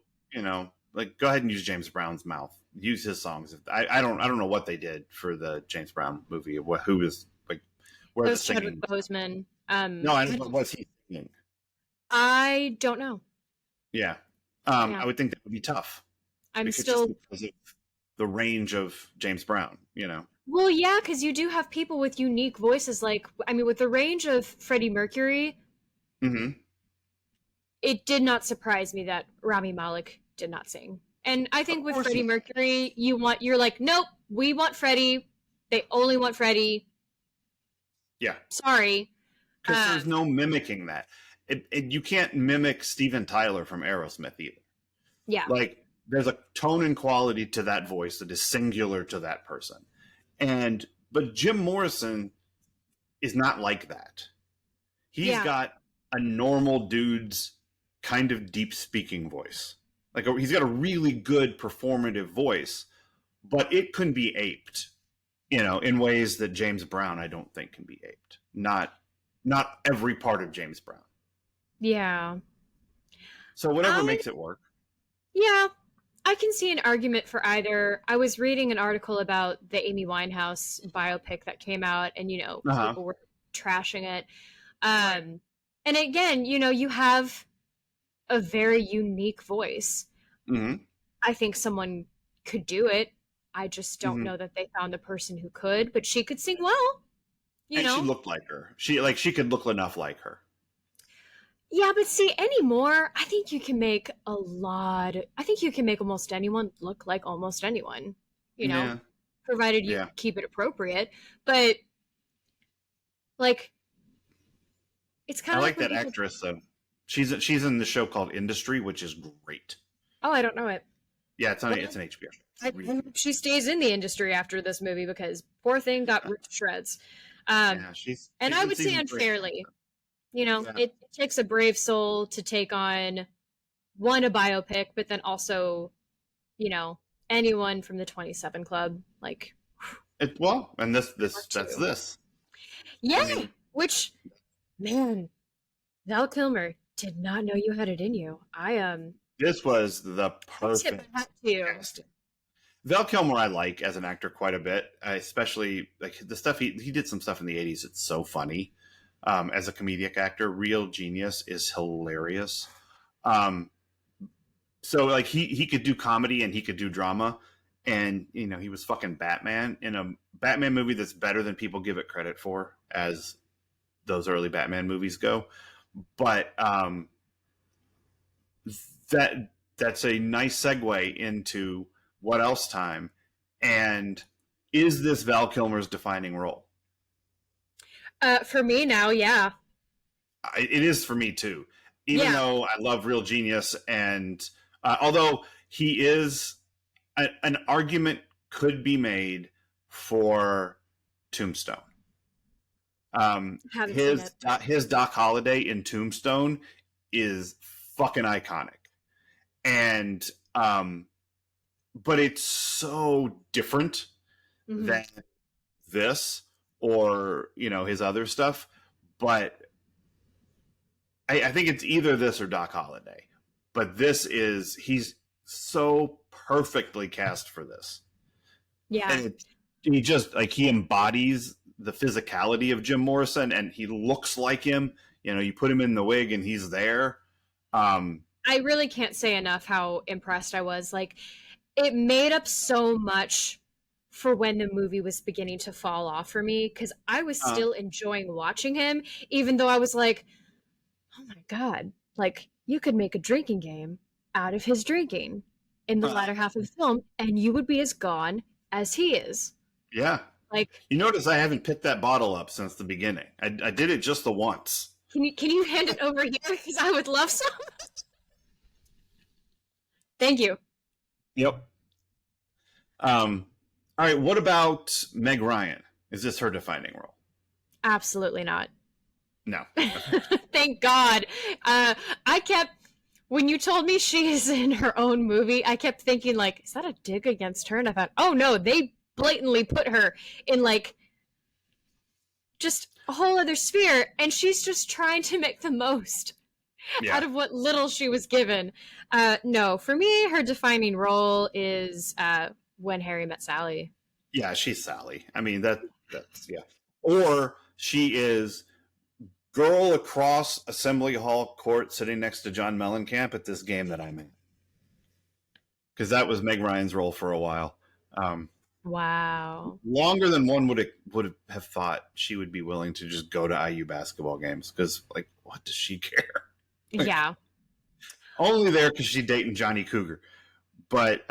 like go ahead and use James Brown's mouth. Use his songs. I don't know what they did for the James Brown movie. Who was like where That the was Chadwick singing? Boseman. No, I don't know. Was he singing? I don't know. Yeah. Yeah. I would think that would be tough I'm because still, because of the range of James Brown. well, yeah, because you do have people with unique voices. Like, I mean, with the range of Freddie Mercury, Mm-hmm. it did not surprise me that Rami Malek did not sing. And I Of think with course Freddie not. Mercury, you're like, nope, we want Freddie. They only want Freddie. Yeah. Sorry. Because there's no mimicking that. You can't mimic Steven Tyler from Aerosmith either. Yeah. Like, there's a tone and quality to that voice that is singular to that person. But Jim Morrison is not like that. He's got a normal dude's kind of deep speaking voice. Like, he's got a really good performative voice, but it can be aped, in ways that James Brown, I don't think, can be aped. Not every part of James Brown. Yeah. So whatever makes it work. Yeah. I can see an argument for either. I was reading an article about the Amy Winehouse biopic that came out, and people were trashing it. And again, you have a very unique voice. Mm-hmm. I think someone could do it. I just don't Mm-hmm. know that they found the person who could, but she could sing well. And she looked like her. She could look enough like her. Yeah, but see, anymore, I think you can make almost anyone look like almost anyone, Yeah. provided you keep it appropriate. But, like, it's kind I of like that actress, though. She's in the show called Industry, which is great. Oh, I don't know it. Yeah, it's an HBO. I hope she stays in the industry after this movie because poor thing got ripped to shreds. She's and I in would say season 3. unfairly. It takes a brave soul to take on a biopic, but then also, anyone from the 27 Club. Like, and that's this. Yeah, I mean, which, man, Val Kilmer did not know you had it in you. This was the perfect casting. Val Kilmer I like as an actor quite a bit, especially like the stuff he did some stuff in the 80s. It's so funny. As a comedic actor, Real Genius is hilarious. So like he could do comedy and he could do drama, and he was fucking Batman in a Batman movie that's better than people give it credit for, as those early Batman movies go. But that's a nice segue into What Else Time, and is this Val Kilmer's defining role? For me now, yeah. It is for me too. Even though I love Real Genius, and although he is, an argument could be for Tombstone. His Doc Holliday in Tombstone is fucking iconic, and but it's so different than this or his other stuff. But I think it's either this or Doc Holliday. But he's so perfectly cast for this. Yeah. And he just he embodies the physicality of Jim Morrison, and he looks like him. You put him in the wig and he's there. I really can't say enough how impressed I was. Like, it made up so much for when the movie was beginning to fall off for me, because I was still enjoying watching him, even though I was like, oh my God, like, you could make a drinking game out of his drinking in the latter half of the film, and you would be as gone as he is. Yeah. Like, You notice I haven't picked that bottle up since the beginning. I did it just the once. can you hand it over here? Because I would love some. Thank you. Yep. All right. What about Meg Ryan? Is this her defining role? Absolutely not. No. Thank God. I kept, when you told me she is in her own movie, I kept thinking, like, is that a dig against her? And I thought, oh no, they blatantly put her in, like, just a whole other sphere, and she's just trying to make the most out of what little she was given. No, for me, her defining role is When Harry Met Sally. Yeah, she's Sally. I mean, that's, yeah. Or she is girl across Assembly Hall court sitting next to John Mellencamp at this game that I'm in. Because that was Meg Ryan's role for a while. Wow. Longer than one would have thought she would be willing to just go to IU basketball games. Because, like, what does she care? Yeah. Only there because she's dating Johnny Cougar. But,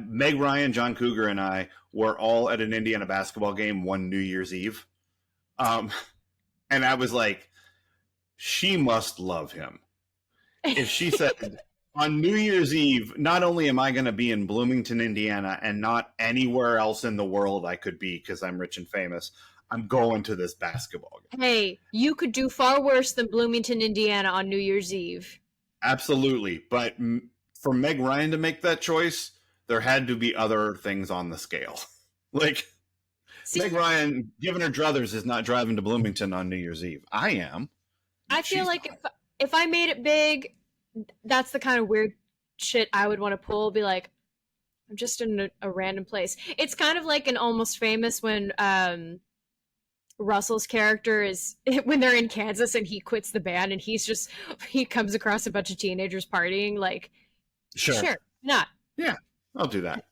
Meg Ryan, John Cougar, and I were all at an Indiana basketball game one New Year's Eve. And I was like, she must love him. If she said, on New Year's Eve, not only am I going to be in Bloomington, Indiana, and not anywhere else in the world I could be because I'm rich and famous, I'm going to this basketball game. Hey, you could do far worse than Bloomington, Indiana on New Year's Eve. Absolutely. But for Meg Ryan to make that choice, there had to be other things on the scale. Like, Meg Ryan, given her druthers, is not driving to Bloomington on New Year's Eve. I am. I feel like if I made it big, that's the kind of weird shit I would want to pull. Be like, I'm just in a random place. It's kind of like an Almost Famous when Russell's character is when they're in Kansas and he quits the band and he comes across a bunch of teenagers partying. Like, sure, not. Yeah, I'll do that.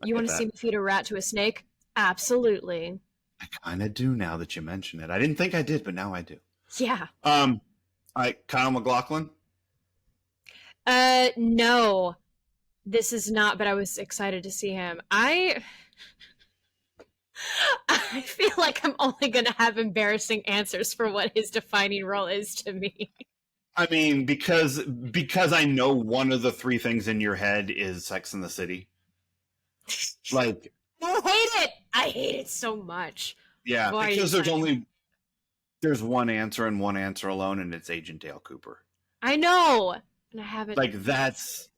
You want to see me feed a rat to a snake? Absolutely. I kind of do now that you mention it. I didn't think I did, but now I do. Yeah. All right, Kyle MacLachlan. No, this is not. But I was excited to see him. I feel like I'm only going to have embarrassing answers for what his defining role is to me. I mean, because I know one of the three things in your head is Sex and the City. Like, I hate it. I hate it so much. Yeah, why because there's one answer and one answer alone, and it's Agent Dale Cooper. I know, and I haven't. Like it's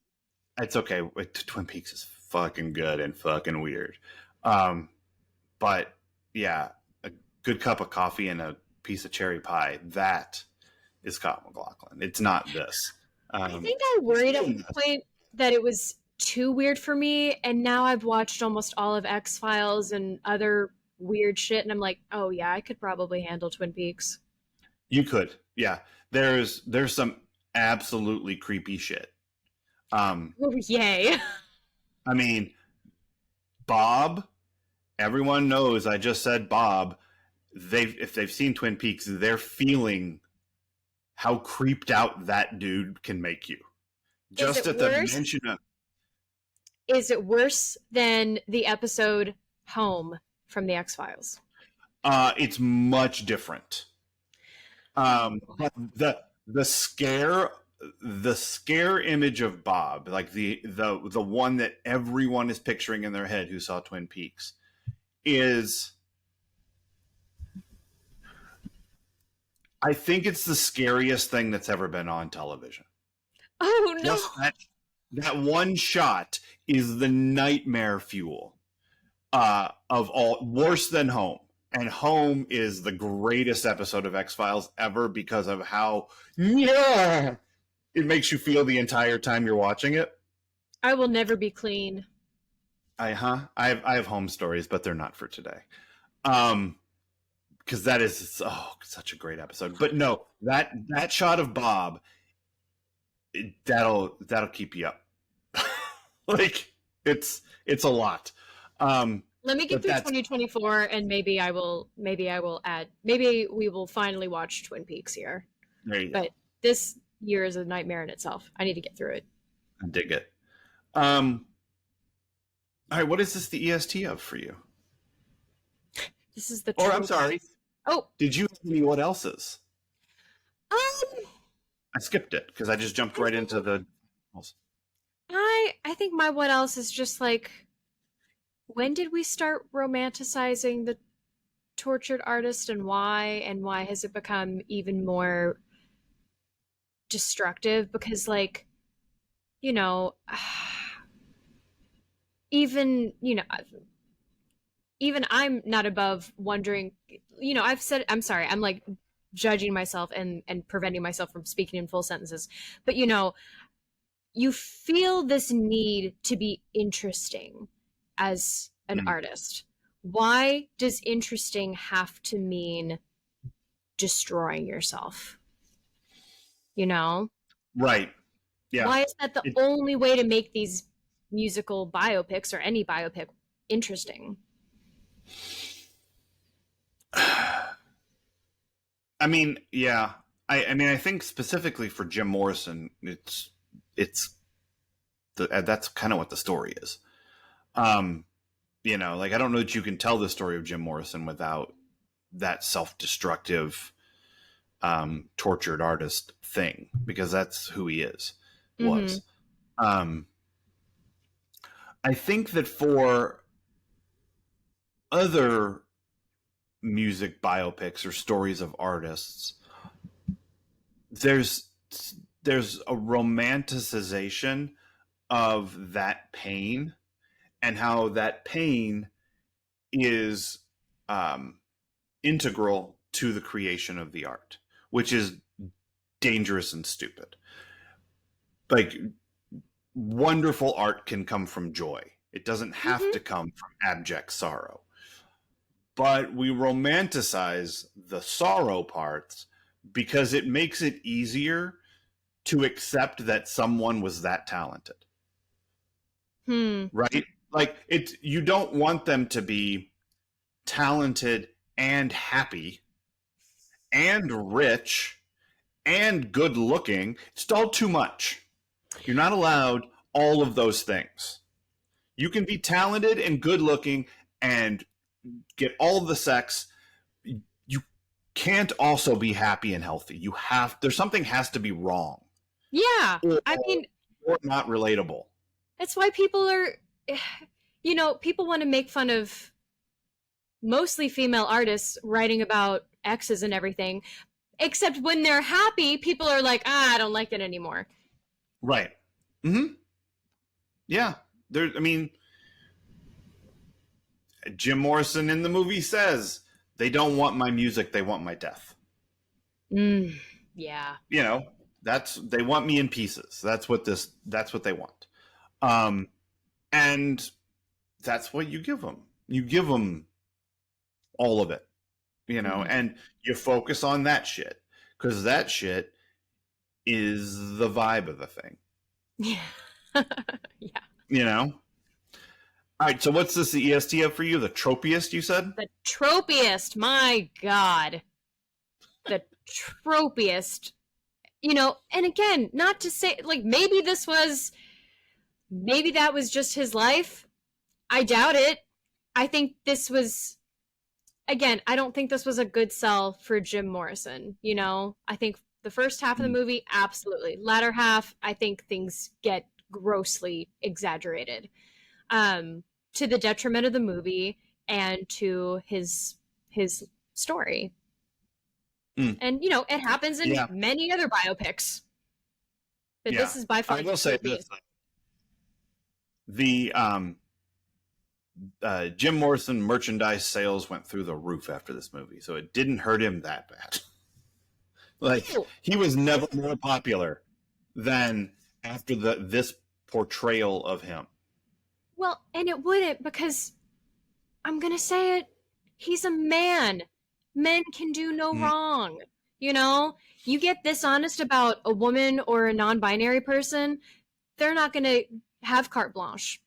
okay. Twin Peaks is fucking good and fucking weird, but yeah, a good cup of coffee and a piece of cherry pie. That is Kyle MacLachlan. It's not this. I think I worried at one point that it was too weird for me, and now I've watched almost all of X-Files and other weird shit, and I'm like, oh yeah, I could probably handle Twin Peaks. You could, yeah. There's some absolutely creepy shit. Oh, yay. I mean, Bob, everyone knows I just said Bob. If they've seen Twin Peaks, they're feeling how creeped out that dude can make you. Just at the mention of. Is it worse than the episode Home from the X-Files? It's much different. But the scare image of Bob, like the one that everyone is picturing in their head who saw Twin Peaks, is, I think it's the scariest thing that's ever been on television. Oh no! Just that one shot is the nightmare fuel of all, worse than Home. And Home is the greatest episode of X-Files ever because of how it makes you feel the entire time you're watching it. I will never be clean. I have Home stories, but they're not for today. Because that is such a great episode. But no, that shot of Bob, that'll keep you up. Like it's a lot. Let me get through 2024, and maybe I will add. Maybe we will finally watch Twin Peaks here. There you go. But this year is a nightmare in itself. I need to get through it. I dig it. All right, what is this the EST of for you? This is the Or trope. I'm sorry, Oh, did you have any what else's? um, I skipped it because I just jumped right into the. I think my what else is just like, when did we start romanticizing the tortured artist, and why has it become even more destructive? Because like, you know, even, even I'm not above wondering, I've said, I'm sorry, I'm like judging myself and preventing myself from speaking in full sentences. But you feel this need to be interesting as an Mm. artist. Why does interesting have to mean destroying yourself? You know? Right. Yeah. Why is that the It, only way to make these musical biopics or any biopic interesting? I mean, yeah. I mean, I think specifically for Jim Morrison, it's that's kind of what the story is. Um, like I don't know that you can tell the story of Jim Morrison without that self-destructive, tortured artist thing, because that's who he is, Mm-hmm. was. Um, I think that for other music biopics or stories of artists, there's there's a romanticization of that pain and how that pain is um, integral to the creation of the art, which is dangerous and stupid. Like, wonderful art can come from joy. It doesn't have Mm-hmm. to come from abject sorrow. But we romanticize the sorrow parts because it makes it easier to accept that someone was that talented. Hmm. Right? Like, it's, you don't want them to be talented and happy and rich and good looking. It's all too much. You're not allowed all of those things. You can be talented and good looking and get all the sex. You can't also be happy and healthy. There's something has to be wrong, Yeah. or, I mean, or not relatable. that's why people are, people want to make fun of mostly female artists writing about exes and everything. Except when they're happy, people are like, I don't like it anymore. Right. Mm-hmm. Yeah. I mean, Jim Morrison in the movie says they don't want my music, they want my death. Mm, yeah. You know, they want me in pieces. That's what they want. Um, and that's what you give them. You give them all of it, Mm-hmm. and you focus on that shit because that shit is the vibe of the thing. Yeah. Yeah. You know. All right. So what's this the EST of for you? The tropiest, you said? The tropiest, my God. The tropiest. And again, not to say, like, maybe that was just his life. I doubt it. I think this was, again, I don't think this was a good sell for Jim Morrison. I think the first half of the movie, absolutely. Latter half, I think things get grossly exaggerated, to the detriment of the movie and to his story. Mm. And it happens in Yeah. many other biopics, but this is by far I will say this: the Jim Morrison merchandise sales went through the roof after this movie, so it didn't hurt him that bad. Like, he was never more popular than after this portrayal of him. Well, and it wouldn't, because I'm gonna say it, he's a man. Men can do no wrong. You get this honest about a woman or a non-binary person, they're not gonna have carte blanche.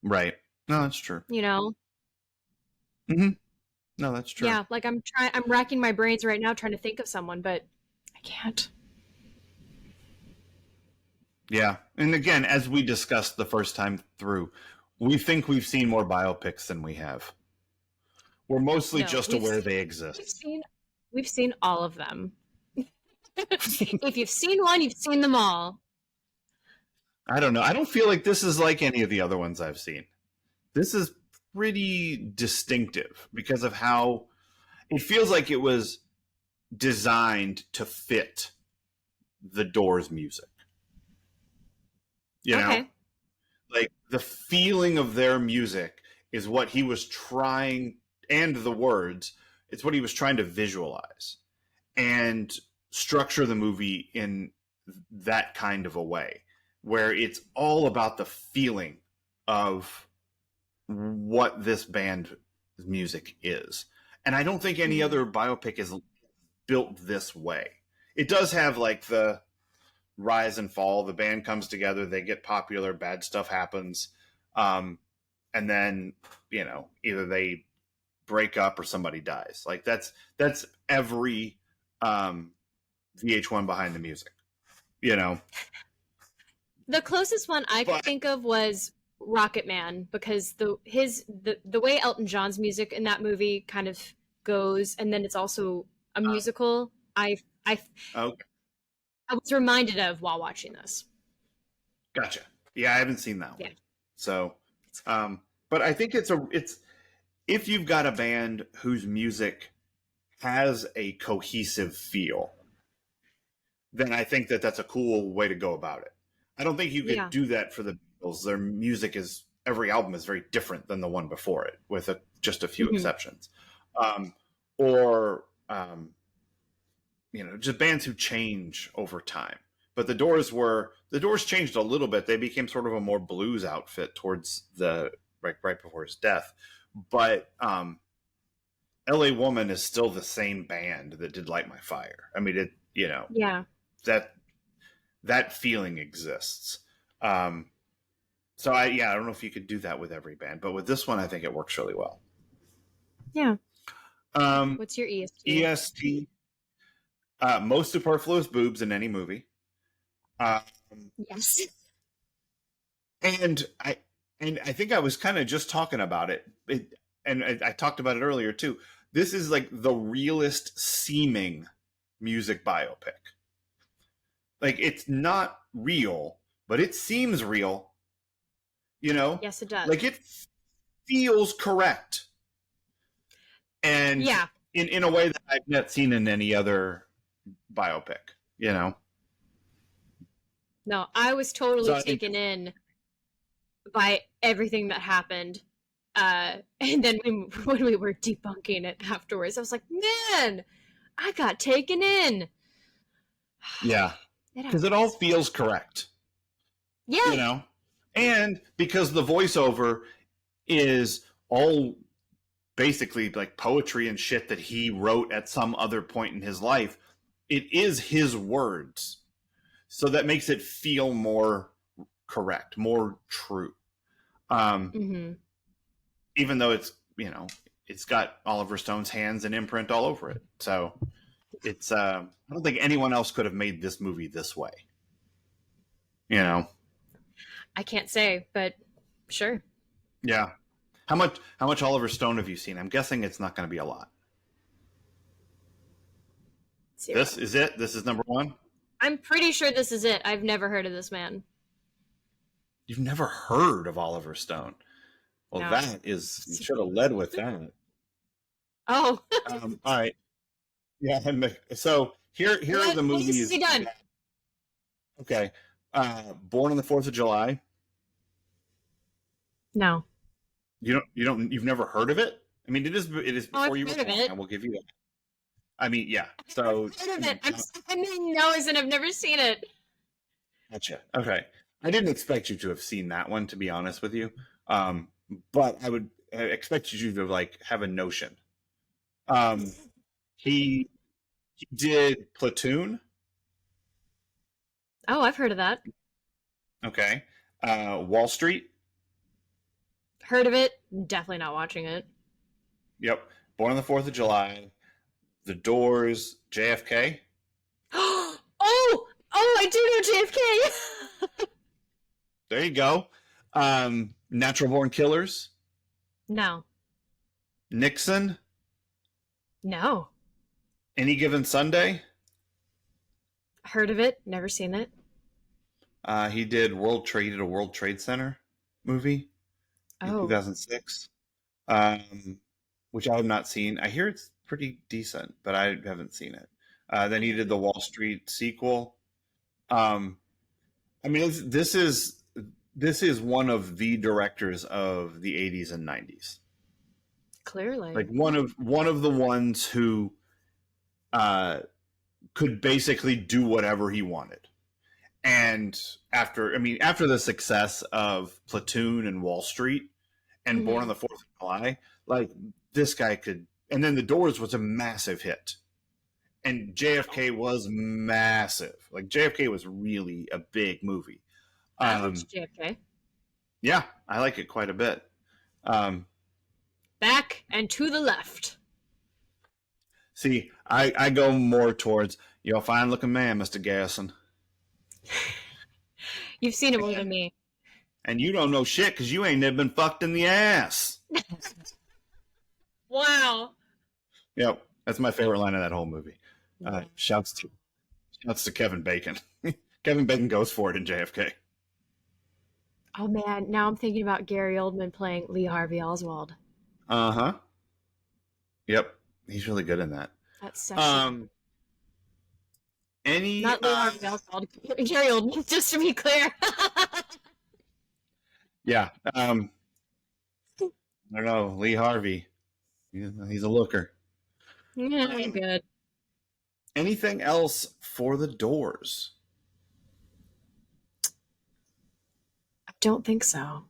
Right. No, that's true. Mm-hmm. No, that's true. Yeah, like I'm racking my brains right now trying to think of someone, but I can't. Yeah. And again, as we discussed the first time through, we think we've seen more biopics than we have. We're mostly No, just aware they exist. We've seen all of them. If you've seen one, you've seen them all. I don't know. I don't feel like this is like any of the other ones I've seen. This is pretty distinctive because of how it feels like it was designed to fit the Doors music. You know? Like the feeling of their music is what he was trying, and the words, it's what he was trying to visualize and structure the movie in that kind of a way where it's all about the feeling of what this band's music is. And I don't think any other biopic is built this way. It does have like the rise and fall. The band comes together, they get popular, bad stuff happens. And then, you know, either they break up or somebody dies. Like that's every VH1 behind the music, you know. The closest one I could think of was Rocket Man, because the way Elton John's music in that movie kind of goes, and then it's also a musical. I was reminded of while watching this. Gotcha. Yeah, I haven't seen that one. So, but I think it's if you've got a band whose music has a cohesive feel, then I think that's a cool way to go about it. I don't think you could do that for the Beatles. Their music is, every album is very different than the one before it, with just a few exceptions. You know, just bands who change over time. But the Doors changed a little bit. They became sort of a more blues outfit towards the right before his death. But LA Woman is still the same band that did Light My Fire. I mean, that feeling exists. So I don't know if you could do that with every band, but with this one, I think it works really well. Yeah. What's your EST? EST. Most superfluous boobs in any movie. Yes. And I think I was kind of just talking about it, and I talked about it earlier too. This is like the realest seeming music biopic. Like, it's not real, but it seems real. You know? Yes, it does. Like, it feels correct. And in a way that I've not seen in any other biopic, you know? No, I was totally taken in by everything that happened. And then when we were debunking it afterwards, I was like, man, I got taken in. Yeah. Because it all feels correct. Yeah. You know? And because the voiceover is all basically like poetry and shit that he wrote at some other point in his life, it is his words. So that makes it feel more correct, more true. Even though it's, you know, it's got Oliver Stone's hands and imprint all over it. So it's, I don't think anyone else could have made this movie this way. You know? I can't say, but sure. Yeah. How much Oliver Stone have you seen? I'm guessing it's not going to be a lot. 0. This is it? This is number 1? I'm pretty sure this is it. I've never heard of this man. You've never heard of Oliver Stone? Well, no. That is, you should have led with that. Oh. All right. Yeah. So here are the movies. What is he done? Okay. Born on the 4th of July. No. You've never heard of it? I mean, it is before you were born. I will give you that. I mean, yeah. So I've heard of it. I mean, no, and I've never seen it. Gotcha. Okay. I didn't expect you to have seen that one, to be honest with you. But I would expect you to like have a notion. He did Platoon. Oh, I've heard of that. Okay. Wall Street. Heard of it. Definitely not watching it. Yep. Born on the 4th of July. The Doors. JFK. Oh, I do know JFK. There you go. Natural Born Killers, No. Nixon, No. Any Given Sunday. Heard of it, never seen it. He did He did a World Trade Center movie in Oh. 2006, which I have not seen. I hear it's pretty decent, but I haven't seen it. Then he did the Wall Street sequel. Um, I mean, this is one of the directors of the 80s and 90s. Clearly. Like one of the ones who could basically do whatever he wanted. And after the success of Platoon and Wall Street and Born on the 4th of July, like this guy could. And then The Doors was a massive hit. And JFK was massive. Like JFK was really a big movie. I liked JFK. Yeah, I like it quite a bit. Back and to the left. See, I go more towards, you're a fine looking man, Mr. Garrison. You've seen it more than me. And you don't know shit because you ain't never been fucked in the ass. Wow. Yep, that's my favorite line of that whole movie. Shouts to Kevin Bacon. Kevin Bacon goes for it in JFK. Oh man, now I'm thinking about Gary Oldman playing Lee Harvey Oswald. Uh-huh. Yep, he's really good in that. That's sexy. Not Lee Harvey Oswald, Gary Oldman, just to be clear. Yeah. I don't know, Lee Harvey. He's a looker. Yeah, good. Anything else for The Doors? I don't think so.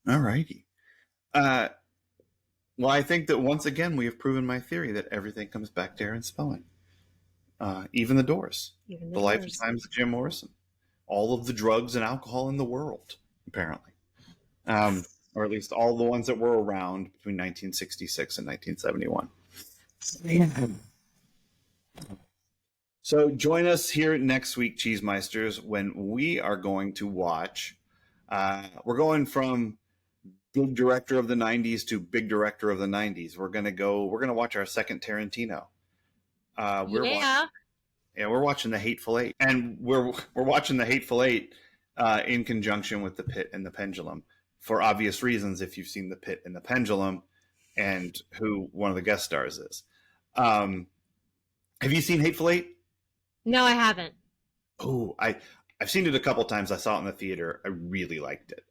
All righty. Well, I think that once again we have proven my theory that everything comes back to Aaron Spelling. Even The Doors. The Life and Times of Jim Morrison. All of the drugs and alcohol in the world, apparently. Or at least all the ones that were around between 1966 and 1971. Yeah. So join us here next week, Cheesemeisters, when we are going to watch. We're going from big director of the 90s to big director of the 90s. We're gonna watch our second Tarantino. We're watching The Hateful Eight, and we're watching The Hateful Eight in conjunction with The Pit and the Pendulum for obvious reasons. If you've seen The Pit and the Pendulum, and who one of the guest stars is, have you seen Hateful Eight? No, I haven't. Oh, I've seen it a couple times. I saw it in the theater. I really liked it.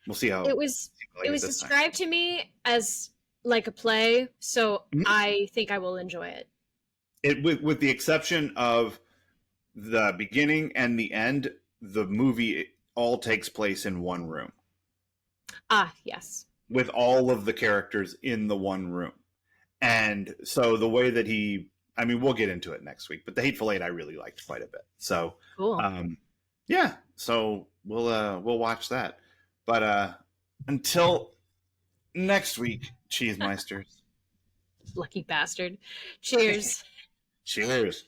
We'll see how it was described to me as like a play, so I think I will enjoy it. With the exception of the beginning and the end, the movie all takes place in one room. Ah, yes. With all of the characters in the one room. And so the way that we'll get into it next week, but The Hateful Eight I really liked quite a bit. So cool. Yeah, so we'll watch that. But until next week, Cheesemeisters. Lucky bastard. Cheers. Cheers.